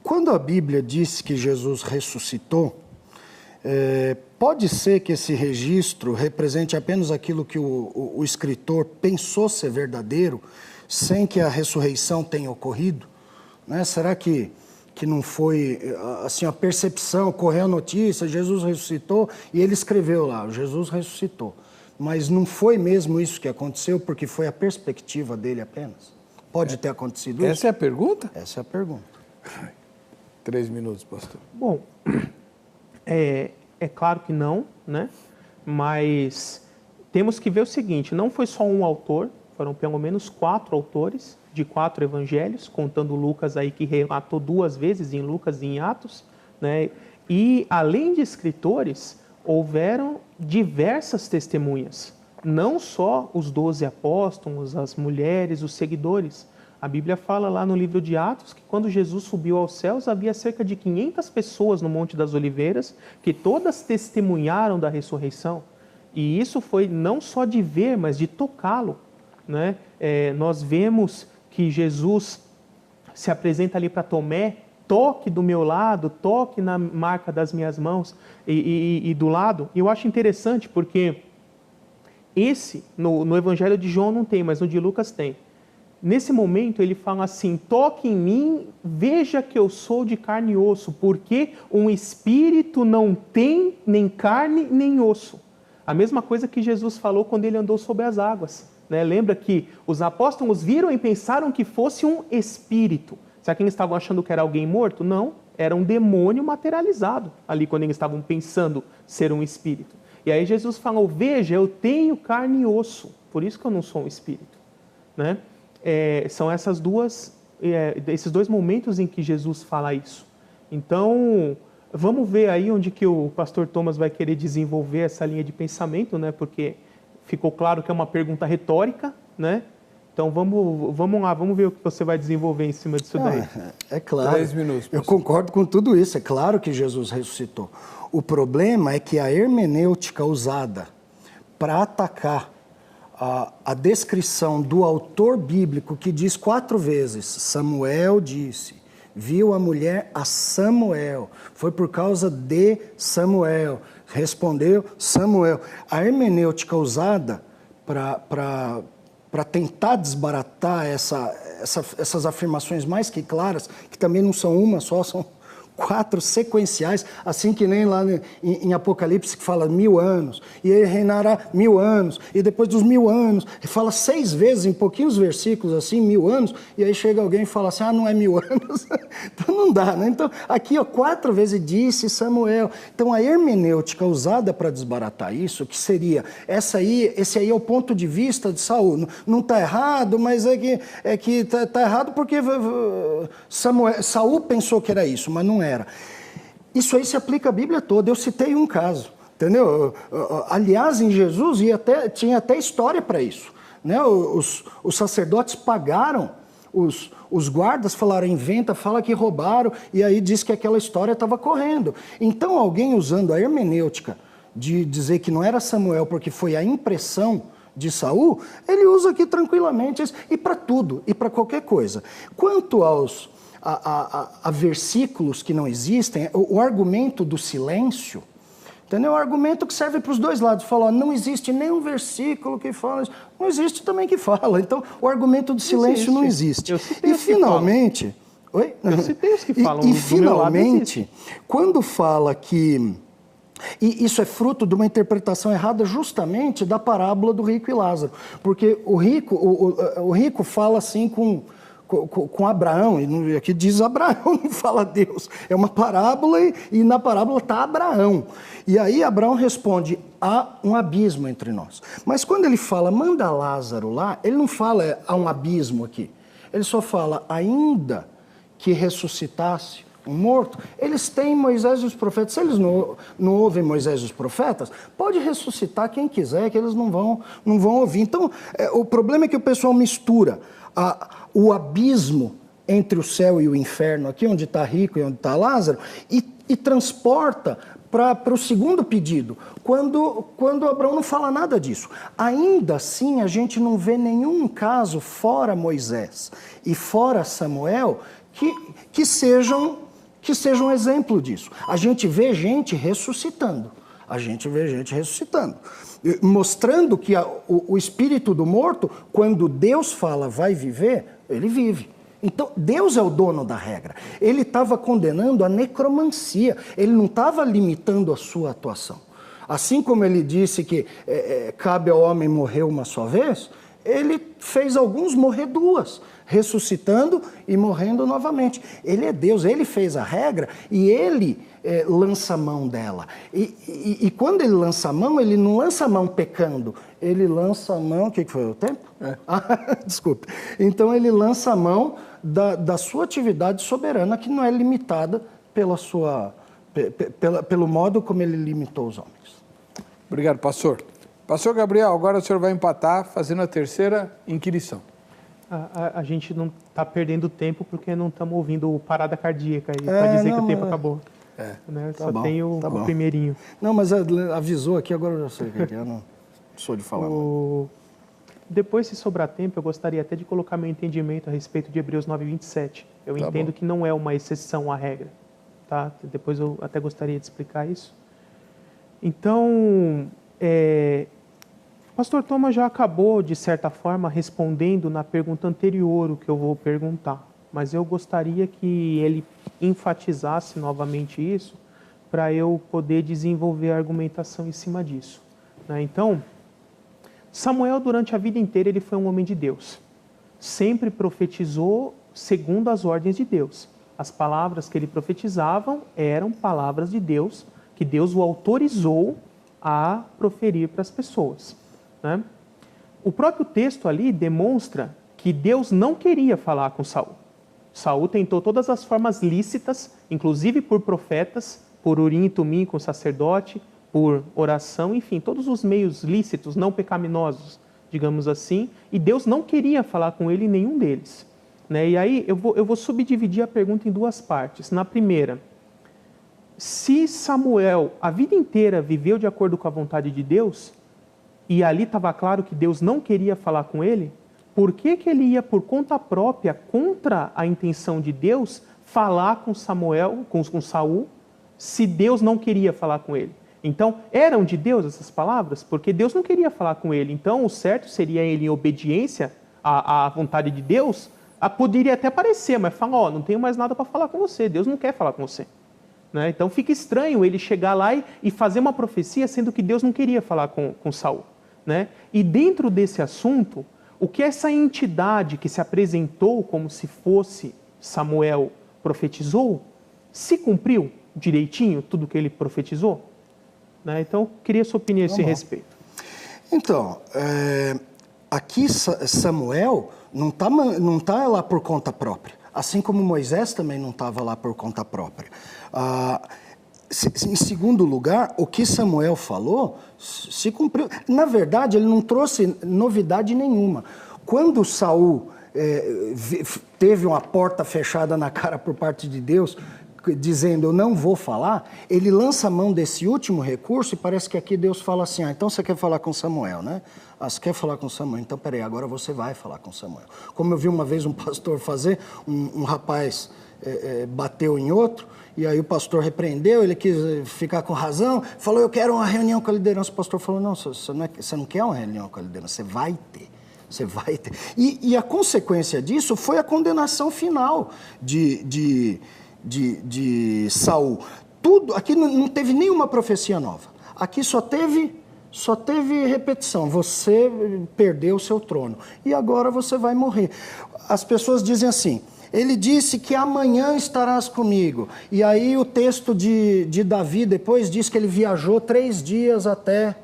Quando a Bíblia diz que Jesus ressuscitou, pode ser que esse registro represente apenas aquilo que o escritor pensou ser verdadeiro, sem que a ressurreição tenha ocorrido? Né? Será que não foi assim a percepção, correu a notícia, Jesus ressuscitou, e ele escreveu lá, Jesus ressuscitou. Mas não foi mesmo isso que aconteceu, porque foi a perspectiva dele apenas? Pode ter acontecido isso? Essa é a pergunta? Essa é a pergunta. 3 minutos, pastor. Bom, é claro que não, né? Mas temos que ver o seguinte, não foi só um autor, foram pelo menos 4 autores de 4 evangelhos, contando Lucas aí que relatou 2 vezes em Lucas e em Atos, né? E além de escritores, houveram diversas testemunhas, não só os 12 apóstolos, as mulheres, os seguidores. A Bíblia fala lá no livro de Atos que quando Jesus subiu aos céus, havia cerca de 500 pessoas no Monte das Oliveiras, que todas testemunharam da ressurreição. E isso foi não só de ver, mas de tocá-lo, né? Nós vemos que Jesus se apresenta ali para Tomé, toque do meu lado, toque na marca das minhas mãos e do lado. E eu acho interessante porque no Evangelho de João não tem, mas no de Lucas tem. Nesse momento ele fala assim, toque em mim, veja que eu sou de carne e osso, porque um espírito não tem nem carne nem osso. A mesma coisa que Jesus falou quando ele andou sobre as águas. Né? Lembra que os apóstolos viram e pensaram que fosse um espírito. Será que eles estavam achando que era alguém morto? Não, era um demônio materializado ali quando eles estavam pensando ser um espírito. E aí Jesus falou, veja, eu tenho carne e osso, por isso que eu não sou um espírito. Né? São esses dois momentos em que Jesus fala isso. Então, vamos ver aí onde que o pastor Thomas vai querer desenvolver essa linha de pensamento, né? Porque ficou claro que é uma pergunta retórica, né? Então vamos lá, vamos ver o que você vai desenvolver em cima disso daí. É claro, 3 minutos, eu concordo com tudo isso, é claro que Jesus ressuscitou. O problema é que a hermenêutica usada para atacar a descrição do autor bíblico, que diz 4 vezes, Samuel disse, viu a mulher a Samuel, foi por causa de Samuel, respondeu Samuel. A hermenêutica usada para tentar desbaratar essas afirmações mais que claras, que também não são uma só, são 4 sequenciais, assim que nem lá em Apocalipse que fala 1000 anos, e ele reinará 1000 anos, e depois dos 1000 anos, fala 6 vezes em pouquinhos versículos, assim, 1000 anos, e aí chega alguém e fala assim, não é 1000 anos, então não dá, né? Então, aqui, 4 vezes disse Samuel. Então, a hermenêutica usada para desbaratar isso, que seria, esse aí é o ponto de vista de Saul, não está errado, mas é que tá errado porque Saul pensou que era isso, mas não é. Isso aí se aplica à Bíblia toda. Eu citei um caso, entendeu? Aliás, em Jesus tinha até história para isso, né? Os sacerdotes pagaram os guardas, falaram, inventa, fala que roubaram, e aí diz que aquela história estava correndo. Então, alguém usando a hermenêutica de dizer que não era Samuel porque foi a impressão de Saul, ele usa aqui tranquilamente isso, e para tudo, e para qualquer coisa. Quanto a versículos que não existem, o argumento do silêncio, entendeu? É um argumento que serve para os dois lados. Fala, não existe nenhum versículo que fala isso, não existe também que fala. Então, o argumento do silêncio não existe. E finalmente... Oi? Eu citei os que falam. E finalmente, quando fala que... E isso é fruto de uma interpretação errada justamente da parábola do rico e Lázaro. Porque o rico fala assim com Abraão, e aqui diz Abraão, não fala Deus. É uma parábola e na parábola está Abraão. E aí Abraão responde, há um abismo entre nós. Mas quando ele fala, manda Lázaro lá, ele não fala, há um abismo aqui. Ele só fala, ainda que ressuscitasse um morto, eles têm Moisés e os profetas. Se eles não ouvem Moisés e os profetas, pode ressuscitar quem quiser, que eles não vão ouvir. Então, o problema é que o pessoal mistura o abismo entre o céu e o inferno, aqui onde está rico e onde está Lázaro, e transporta para o segundo pedido, quando Abraão não fala nada disso. Ainda assim, a gente não vê nenhum caso fora Moisés e fora Samuel que sejam exemplo disso. A gente vê gente ressuscitando. Mostrando que o espírito do morto, quando Deus fala vai viver, ele vive. Então, Deus é o dono da regra. Ele estava condenando a necromancia, ele não estava limitando a sua atuação. Assim como ele disse que cabe ao homem morrer uma só vez, ele fez alguns morrer 2, ressuscitando e morrendo novamente. Ele é Deus, ele fez a regra e ele lança a mão dela. E quando ele lança a mão, ele não lança a mão pecando, ele lança a mão... O que foi o tempo? Desculpe. Então ele lança a mão da sua atividade soberana, que não é limitada pelo modo como ele limitou os homens. Obrigado, pastor. Pastor Gabriel, agora o senhor vai empatar fazendo a terceira inquirição. A gente não está perdendo tempo porque não estamos ouvindo o parada cardíaca aí para dizer que o tempo acabou. Né? Tá Só bom, tem o primeirinho. Não, mas avisou aqui, agora eu já sei o que é. Eu não sou de falar. Depois, se sobrar tempo, eu gostaria até de colocar meu entendimento a respeito de Hebreus 9:27. Eu entendo que não é uma exceção à regra. Tá? Depois eu até gostaria de explicar isso. Então, o pastor Thomas já acabou, de certa forma, respondendo na pergunta anterior o que eu vou perguntar. Mas eu gostaria que ele enfatizasse novamente isso para eu poder desenvolver a argumentação em cima disso. Né? Então, Samuel, durante a vida inteira, ele foi um homem de Deus. Sempre profetizou segundo as ordens de Deus. as palavras que ele profetizava eram palavras de Deus, que Deus o autorizou a proferir para as pessoas, né? O próprio texto ali demonstra que Deus não queria falar com Saul. Saul tentou todas as formas lícitas, inclusive por profetas, por Urim e Tumim com o sacerdote, por oração, enfim, todos os meios lícitos, não pecaminosos, digamos assim, e Deus não queria falar com ele em nenhum deles, né? E aí eu vou subdividir a pergunta em duas partes. Na primeira, se Samuel a vida inteira viveu de acordo com a vontade de Deus, e ali estava claro que Deus não queria falar com ele, por que ele ia por conta própria, contra a intenção de Deus, falar com Samuel, com Saul, se Deus não queria falar com ele? Então, eram de Deus essas palavras? Porque Deus não queria falar com ele. Então, o certo seria ele, em obediência à vontade de Deus, poderia até parecer, mas fala, não tenho mais nada para falar com você, Deus não quer falar com você, né? Então, fica estranho ele chegar lá e fazer uma profecia, sendo que Deus não queria falar com Saul, né? E dentro desse assunto, o que essa entidade que se apresentou como se fosse Samuel profetizou, se cumpriu direitinho tudo que ele profetizou? Né? Então, queria a sua opinião a esse respeito. Então, aqui Samuel não tá lá por conta própria, assim como Moisés também não estava lá por conta própria. Em segundo lugar, o que Samuel falou se cumpriu. Na verdade, ele não trouxe novidade nenhuma. Quando Saul teve uma porta fechada na cara por parte de Deus, dizendo, eu não vou falar, ele lança a mão desse último recurso e parece que aqui Deus fala assim, então você quer falar com Samuel, né? Você quer falar com Samuel? Então, peraí, agora você vai falar com Samuel. Como eu vi uma vez um pastor fazer, um rapaz bateu em outro, e aí o pastor repreendeu, ele quis ficar com razão, falou, eu quero uma reunião com a liderança. O pastor falou, não, você não quer uma reunião com a liderança, você vai ter. Você vai ter. E a consequência disso foi a condenação final de Saul. Tudo, aqui não teve nenhuma profecia nova. Aqui só teve repetição. Você perdeu o seu trono. E agora você vai morrer. As pessoas dizem assim, ele disse que amanhã estarás comigo. E aí o texto de Davi depois diz que ele viajou 3 dias até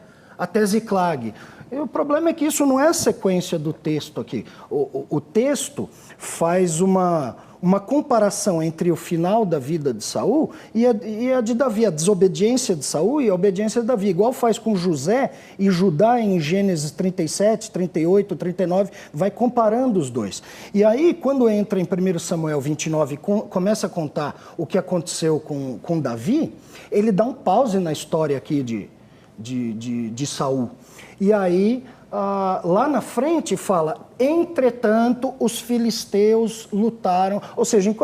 Ziclag. E o problema é que isso não é a sequência do texto aqui. O texto faz uma comparação entre o final da vida de Saul e a de Davi, a desobediência de Saul e a obediência de Davi. Igual faz com José e Judá em Gênesis 37, 38, 39, vai comparando os dois. E aí, quando entra em 1 Samuel 29 e começa a contar o que aconteceu com Davi, ele dá um pause na história aqui de Saul. E aí, lá na frente fala, entretanto, os filisteus lutaram, ou seja,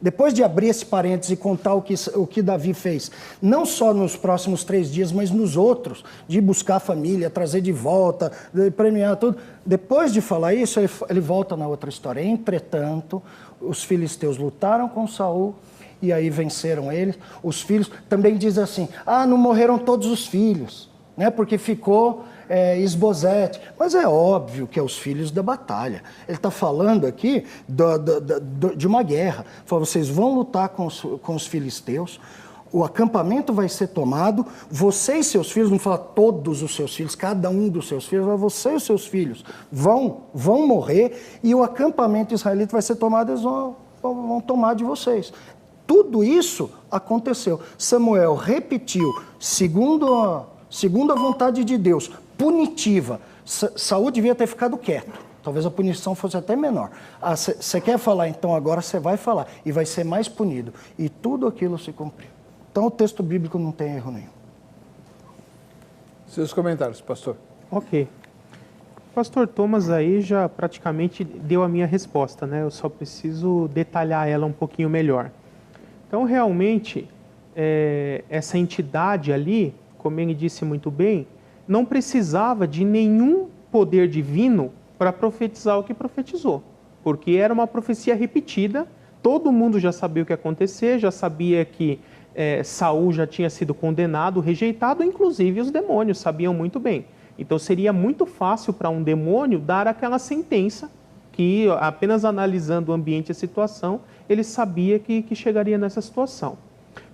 depois de abrir esse parênteses e contar o que Davi fez, não só nos próximos 3 dias, mas nos outros, de buscar a família, trazer de volta, de premiar tudo, depois de falar isso, ele volta na outra história, entretanto, os filisteus lutaram com Saul, e aí venceram eles, os filhos, também diz assim, não morreram todos os filhos, né, porque ficou Isbosete, mas é óbvio que é os filhos da batalha. Ele está falando aqui de uma guerra. Fala, vocês vão lutar com os filisteus, o acampamento vai ser tomado, você e seus filhos, não fala todos os seus filhos, cada um dos seus filhos, mas você e os seus filhos vão morrer, e o acampamento israelita vai ser tomado, eles vão tomar de vocês. Tudo isso aconteceu. Samuel repetiu, segundo a vontade de Deus, punitiva. Saul devia ter ficado quieto. Talvez a punição fosse até menor. Você quer falar, então agora você vai falar. E vai ser mais punido. E tudo aquilo se cumpriu. Então o texto bíblico não tem erro nenhum. Seus comentários, pastor. Ok. O pastor Thomas aí já praticamente deu a minha resposta, né? Eu só preciso detalhar ela um pouquinho melhor. Então, realmente, essa entidade ali, como ele disse muito bem, não precisava de nenhum poder divino para profetizar o que profetizou, porque era uma profecia repetida, todo mundo já sabia o que ia acontecer, já sabia que Saul já tinha sido condenado, rejeitado, inclusive os demônios sabiam muito bem. Então, seria muito fácil para um demônio dar aquela sentença que apenas analisando o ambiente e a situação, ele sabia que chegaria nessa situação.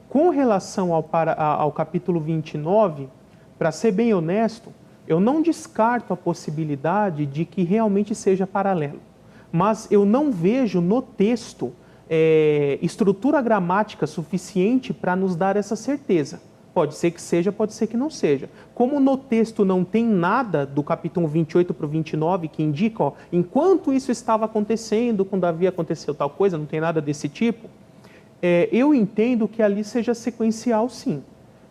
Com relação ao capítulo 29, para ser bem honesto, eu não descarto a possibilidade de que realmente seja paralelo, mas eu não vejo no texto estrutura gramática suficiente para nos dar essa certeza. Pode ser que seja, pode ser que não seja. Como no texto não tem nada do capítulo 28 para o 29 que indica, enquanto isso estava acontecendo, com Davi aconteceu tal coisa, não tem nada desse tipo, eu entendo que ali seja sequencial, sim.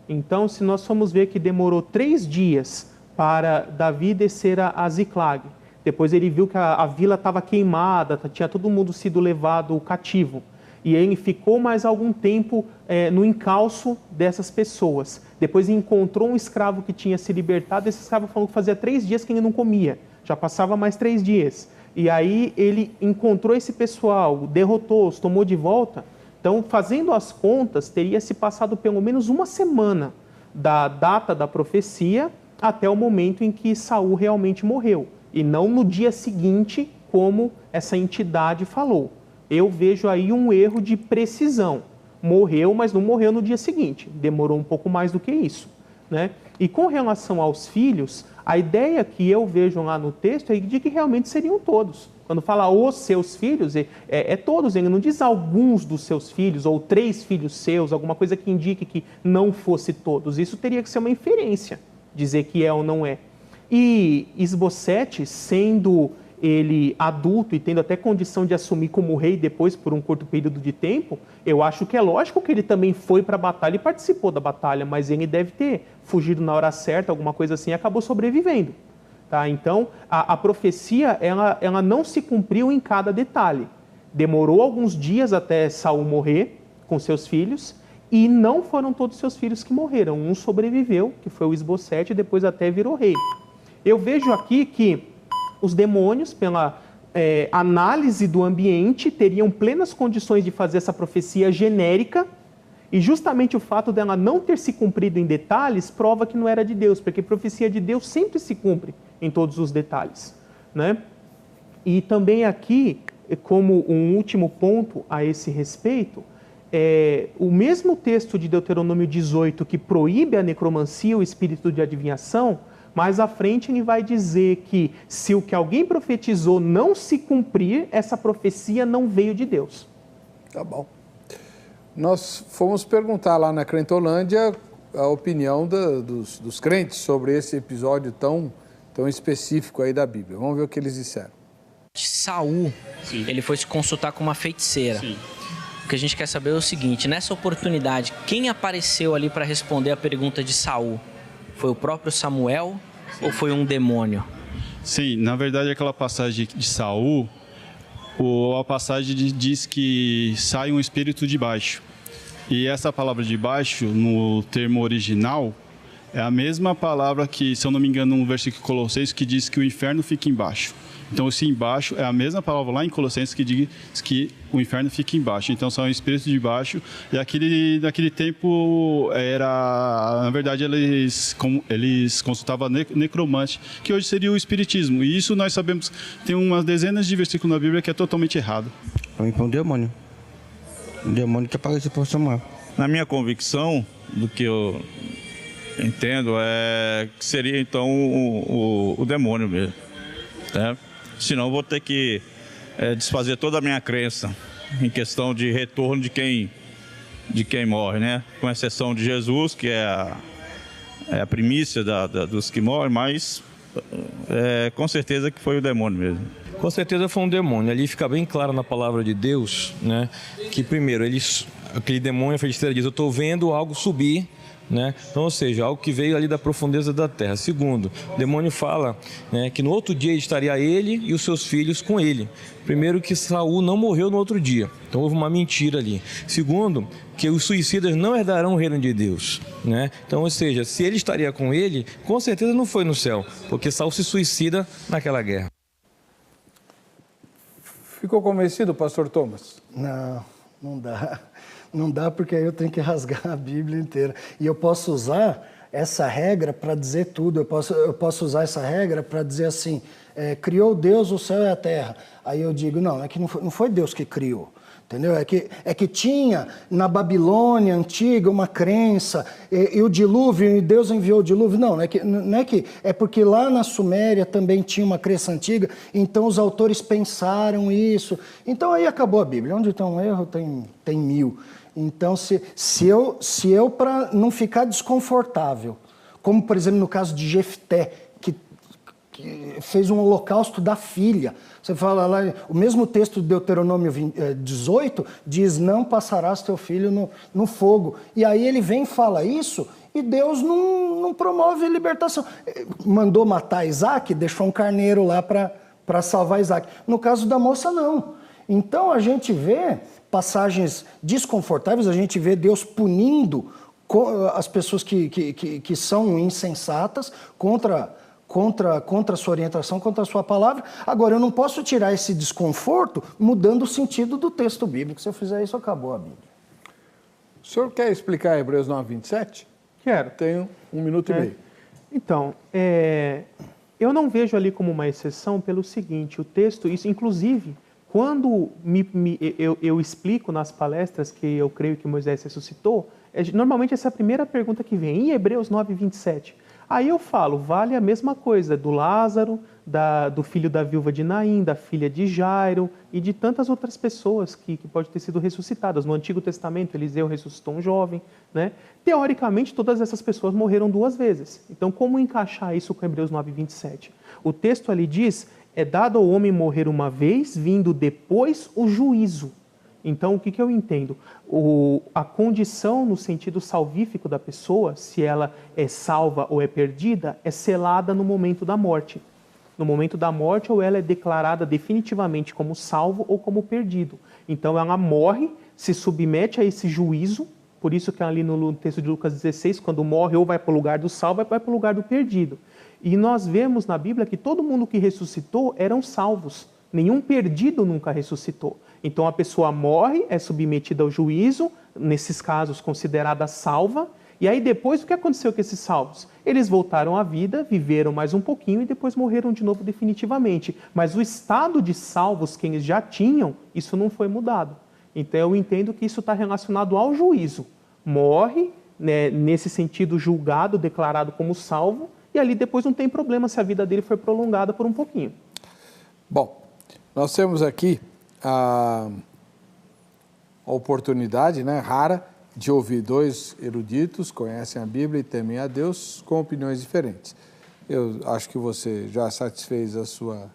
Então, se nós formos ver que demorou 3 dias para Davi descer a Ziclag, depois ele viu que a vila estava queimada, tinha todo mundo sido levado cativo, e ele ficou mais algum tempo no encalço dessas pessoas. Depois encontrou um escravo que tinha se libertado, esse escravo falou que fazia 3 dias que ele não comia, já passava mais 3 dias. E aí ele encontrou esse pessoal, derrotou-os, tomou de volta. Então, fazendo as contas, teria se passado pelo menos 1 semana da data da profecia até o momento em que Saul realmente morreu, e não no dia seguinte, como essa entidade falou. Eu vejo aí um erro de precisão. Morreu, mas não morreu no dia seguinte. Demorou um pouco mais do que isso, né? E com relação aos filhos, a ideia que eu vejo lá no texto é de que realmente seriam todos. Quando fala os seus filhos, é todos. Ele não diz alguns dos seus filhos, ou 3 filhos seus, alguma coisa que indique que não fosse todos. Isso teria que ser uma inferência, dizer que é ou não é. E Isbosete, sendo ele adulto e tendo até condição de assumir como rei depois por um curto período de tempo, eu acho que é lógico que ele também foi para a batalha e participou da batalha, mas ele deve ter fugido na hora certa, alguma coisa assim, e acabou sobrevivendo. Tá? Então, a profecia ela não se cumpriu em cada detalhe. Demorou alguns dias até Saul morrer com seus filhos, e não foram todos seus filhos que morreram. Um sobreviveu, que foi o Isbosete, e depois até virou rei. Eu vejo aqui que os demônios, pela análise do ambiente, teriam plenas condições de fazer essa profecia genérica, e justamente o fato dela não ter se cumprido em detalhes prova que não era de Deus, porque a profecia de Deus sempre se cumpre em todos os detalhes, né? E também aqui, como um último ponto a esse respeito, o mesmo texto de Deuteronômio 18 que proíbe a necromancia, o espírito de adivinhação, mais à frente ele vai dizer que se o que alguém profetizou não se cumprir, essa profecia não veio de Deus. Tá bom. Nós fomos perguntar lá na Crentolândia a opinião dos crentes sobre esse episódio tão específico aí da Bíblia. Vamos ver o que eles disseram. Saul, sim, ele foi se consultar com uma feiticeira. Sim. O que a gente quer saber é o seguinte: nessa oportunidade, quem apareceu ali para responder a pergunta de Saul? Foi o próprio Samuel, sim, ou foi um demônio? Sim, na verdade aquela passagem de Saul, a passagem diz que sai um espírito de baixo. E essa palavra de baixo, no termo original, é a mesma palavra que, se eu não me engano, no versículo de Colossenses, que diz que o inferno fica embaixo. Então, esse embaixo é a mesma palavra lá em Colossenses que diz que o inferno fica embaixo. Então, são espíritos de baixo. E naquele tempo, na verdade, eles consultavam necromante, que hoje seria o espiritismo. E isso nós sabemos, tem umas dezenas de versículos na Bíblia que é totalmente errado. É um demônio. Um demônio que apareceu por Samuel. Na minha convicção, do que eu entendo, que seria então o demônio mesmo, né? Senão eu vou ter que desfazer toda a minha crença em questão de retorno de quem morre, né? Com exceção de Jesus, que é a primícia dos que morrem, mas com certeza que foi o demônio mesmo. Com certeza foi um demônio. Ali fica bem claro na palavra de Deus, né? Que primeiro, aquele demônio, a feiticeira diz: eu estou vendo algo subir, né? Então, ou seja, algo que veio ali da profundeza da terra. Segundo, o demônio fala, né, que no outro dia estaria ele e os seus filhos com ele. Primeiro, que Saul não morreu no outro dia. Então houve uma mentira ali. Segundo, que os suicidas não herdarão o reino de Deus, né? Então, ou seja, se ele estaria com ele, com certeza não foi no céu, porque Saul se suicida naquela guerra. Ficou convencido, pastor Thomas? Não dá. Não dá, porque aí eu tenho que rasgar a Bíblia inteira. E eu posso usar essa regra para dizer tudo. Eu posso usar essa regra para dizer assim, criou Deus o céu e a terra. Aí eu digo, não, é que não foi Deus que criou. Entendeu? É que tinha na Babilônia antiga uma crença, e o dilúvio, e Deus enviou o dilúvio. Não é porque lá na Suméria também tinha uma crença antiga, então os autores pensaram isso. Então aí acabou a Bíblia. Onde tem um erro, tem 1000. Então, se eu para não ficar desconfortável, como por exemplo no caso de Jefté, que fez um holocausto da filha. Você fala lá, o mesmo texto de Deuteronômio 18 diz, não passarás teu filho no fogo. E aí ele vem e fala isso, e Deus não promove a libertação. Mandou matar Isaac, deixou um carneiro lá para salvar Isaac. No caso da moça, não. Então a gente vê passagens desconfortáveis, a gente vê Deus punindo as pessoas que são insensatas contra a sua orientação, contra a sua palavra. Agora, eu não posso tirar esse desconforto mudando o sentido do texto bíblico. Se eu fizer isso, acabou a Bíblia. O senhor quer explicar Hebreus 9, 27? Quero. Tenho 1 minuto e meio. Então, eu não vejo ali como uma exceção pelo seguinte, o texto, isso inclusive, quando eu explico nas palestras que eu creio que Moisés ressuscitou, normalmente essa é a primeira pergunta que vem, em Hebreus 9, 27. Aí eu falo, vale a mesma coisa do Lázaro, do filho da viúva de Naim, da filha de Jairo e de tantas outras pessoas que podem ter sido ressuscitadas. No Antigo Testamento, Eliseu ressuscitou um jovem, né? Teoricamente, todas essas pessoas morreram 2 vezes. Então, como encaixar isso com Hebreus 9, 27? O texto ali diz, é dado ao homem morrer uma vez, vindo depois o juízo. Então, o que eu entendo? A condição no sentido salvífico da pessoa, se ela é salva ou é perdida, é selada no momento da morte. No momento da morte, ou ela é declarada definitivamente como salvo ou como perdido. Então, ela morre, se submete a esse juízo, por isso que ali no texto de Lucas 16, quando morre, ou vai para o lugar do salvo, ou vai para o lugar do perdido. E nós vemos na Bíblia que todo mundo que ressuscitou eram salvos. Nenhum perdido nunca ressuscitou. Então a pessoa morre, é submetida ao juízo, nesses casos considerada salva, e aí depois o que aconteceu com esses salvos? Eles voltaram à vida, viveram mais um pouquinho e depois morreram de novo definitivamente. Mas o estado de salvos que eles já tinham, isso não foi mudado. Então eu entendo que isso está relacionado ao juízo. Morre, né, nesse sentido julgado, declarado como salvo, e ali depois não tem problema se a vida dele foi prolongada por um pouquinho. Bom, nós temos aqui a oportunidade, né, rara, de ouvir 2 eruditos, conhecem a Bíblia e temem a Deus, com opiniões diferentes. Eu acho que você já satisfez a sua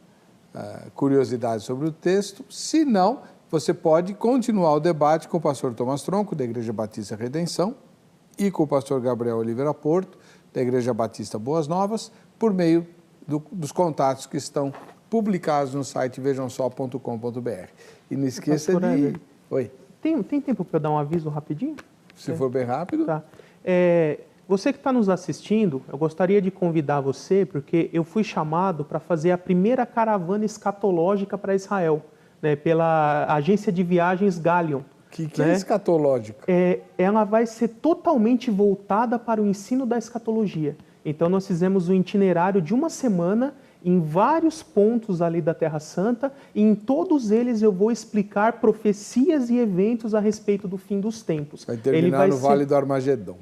curiosidade sobre o texto. Se não, você pode continuar o debate com o pastor Thomas Tronco, da Igreja Batista Redenção, e com o pastor Gabriel Oliveira Porto, da Igreja Batista Boas Novas, por meio dos contatos que estão publicados no site vejamsó.com.br. E não esqueça de... Oi. Tem tempo para eu dar um aviso rapidinho? Se for bem rápido. Tá. Você que está nos assistindo, eu gostaria de convidar você, porque eu fui chamado para fazer a primeira caravana escatológica para Israel, né, pela agência de viagens Galion. Que é escatológica? Ela vai ser totalmente voltada para o ensino da escatologia. Então nós fizemos um itinerário de 1 semana em vários pontos ali da Terra Santa, e em todos eles eu vou explicar profecias e eventos a respeito do fim dos tempos. Vai terminar no Vale do Armagedon.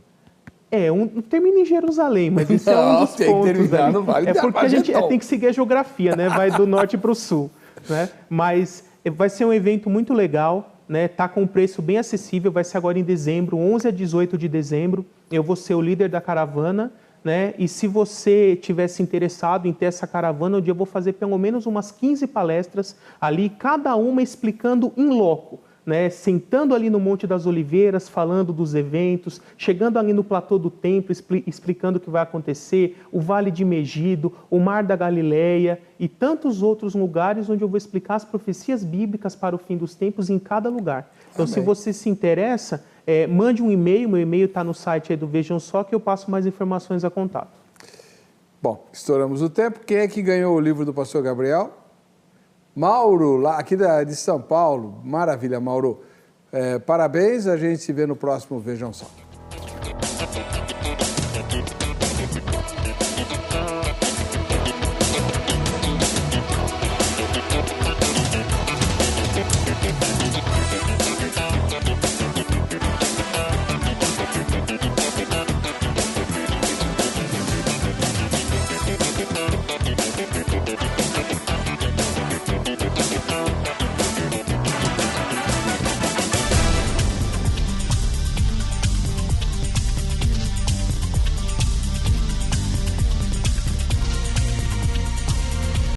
Termina em Jerusalém, mas isso é um dos pontos. No vale do porque a gente tem que seguir a geografia, né? Vai do norte para o sul. Né? Mas vai ser um evento muito legal, né? Tá com um preço bem acessível, vai ser agora em dezembro, 11 a 18 de dezembro. Eu vou ser o líder da caravana. Né? E se você tivesse interessado em ter essa caravana, eu vou fazer pelo menos umas 15 palestras ali, cada uma explicando in loco, né? Sentando ali no Monte das Oliveiras, falando dos eventos, chegando ali no platô do templo, explicando o que vai acontecer, o Vale de Megido, o Mar da Galileia e tantos outros lugares onde eu vou explicar as profecias bíblicas para o fim dos tempos em cada lugar. Então, se você se interessa, mande um e-mail, meu e-mail está no site aí do Vejam Só, que eu passo mais informações a contato. Bom, estouramos o tempo. Quem é que ganhou o livro do pastor Gabriel? Mauro, lá aqui de São Paulo. Maravilha, Mauro. Parabéns, a gente se vê no próximo Vejam Só.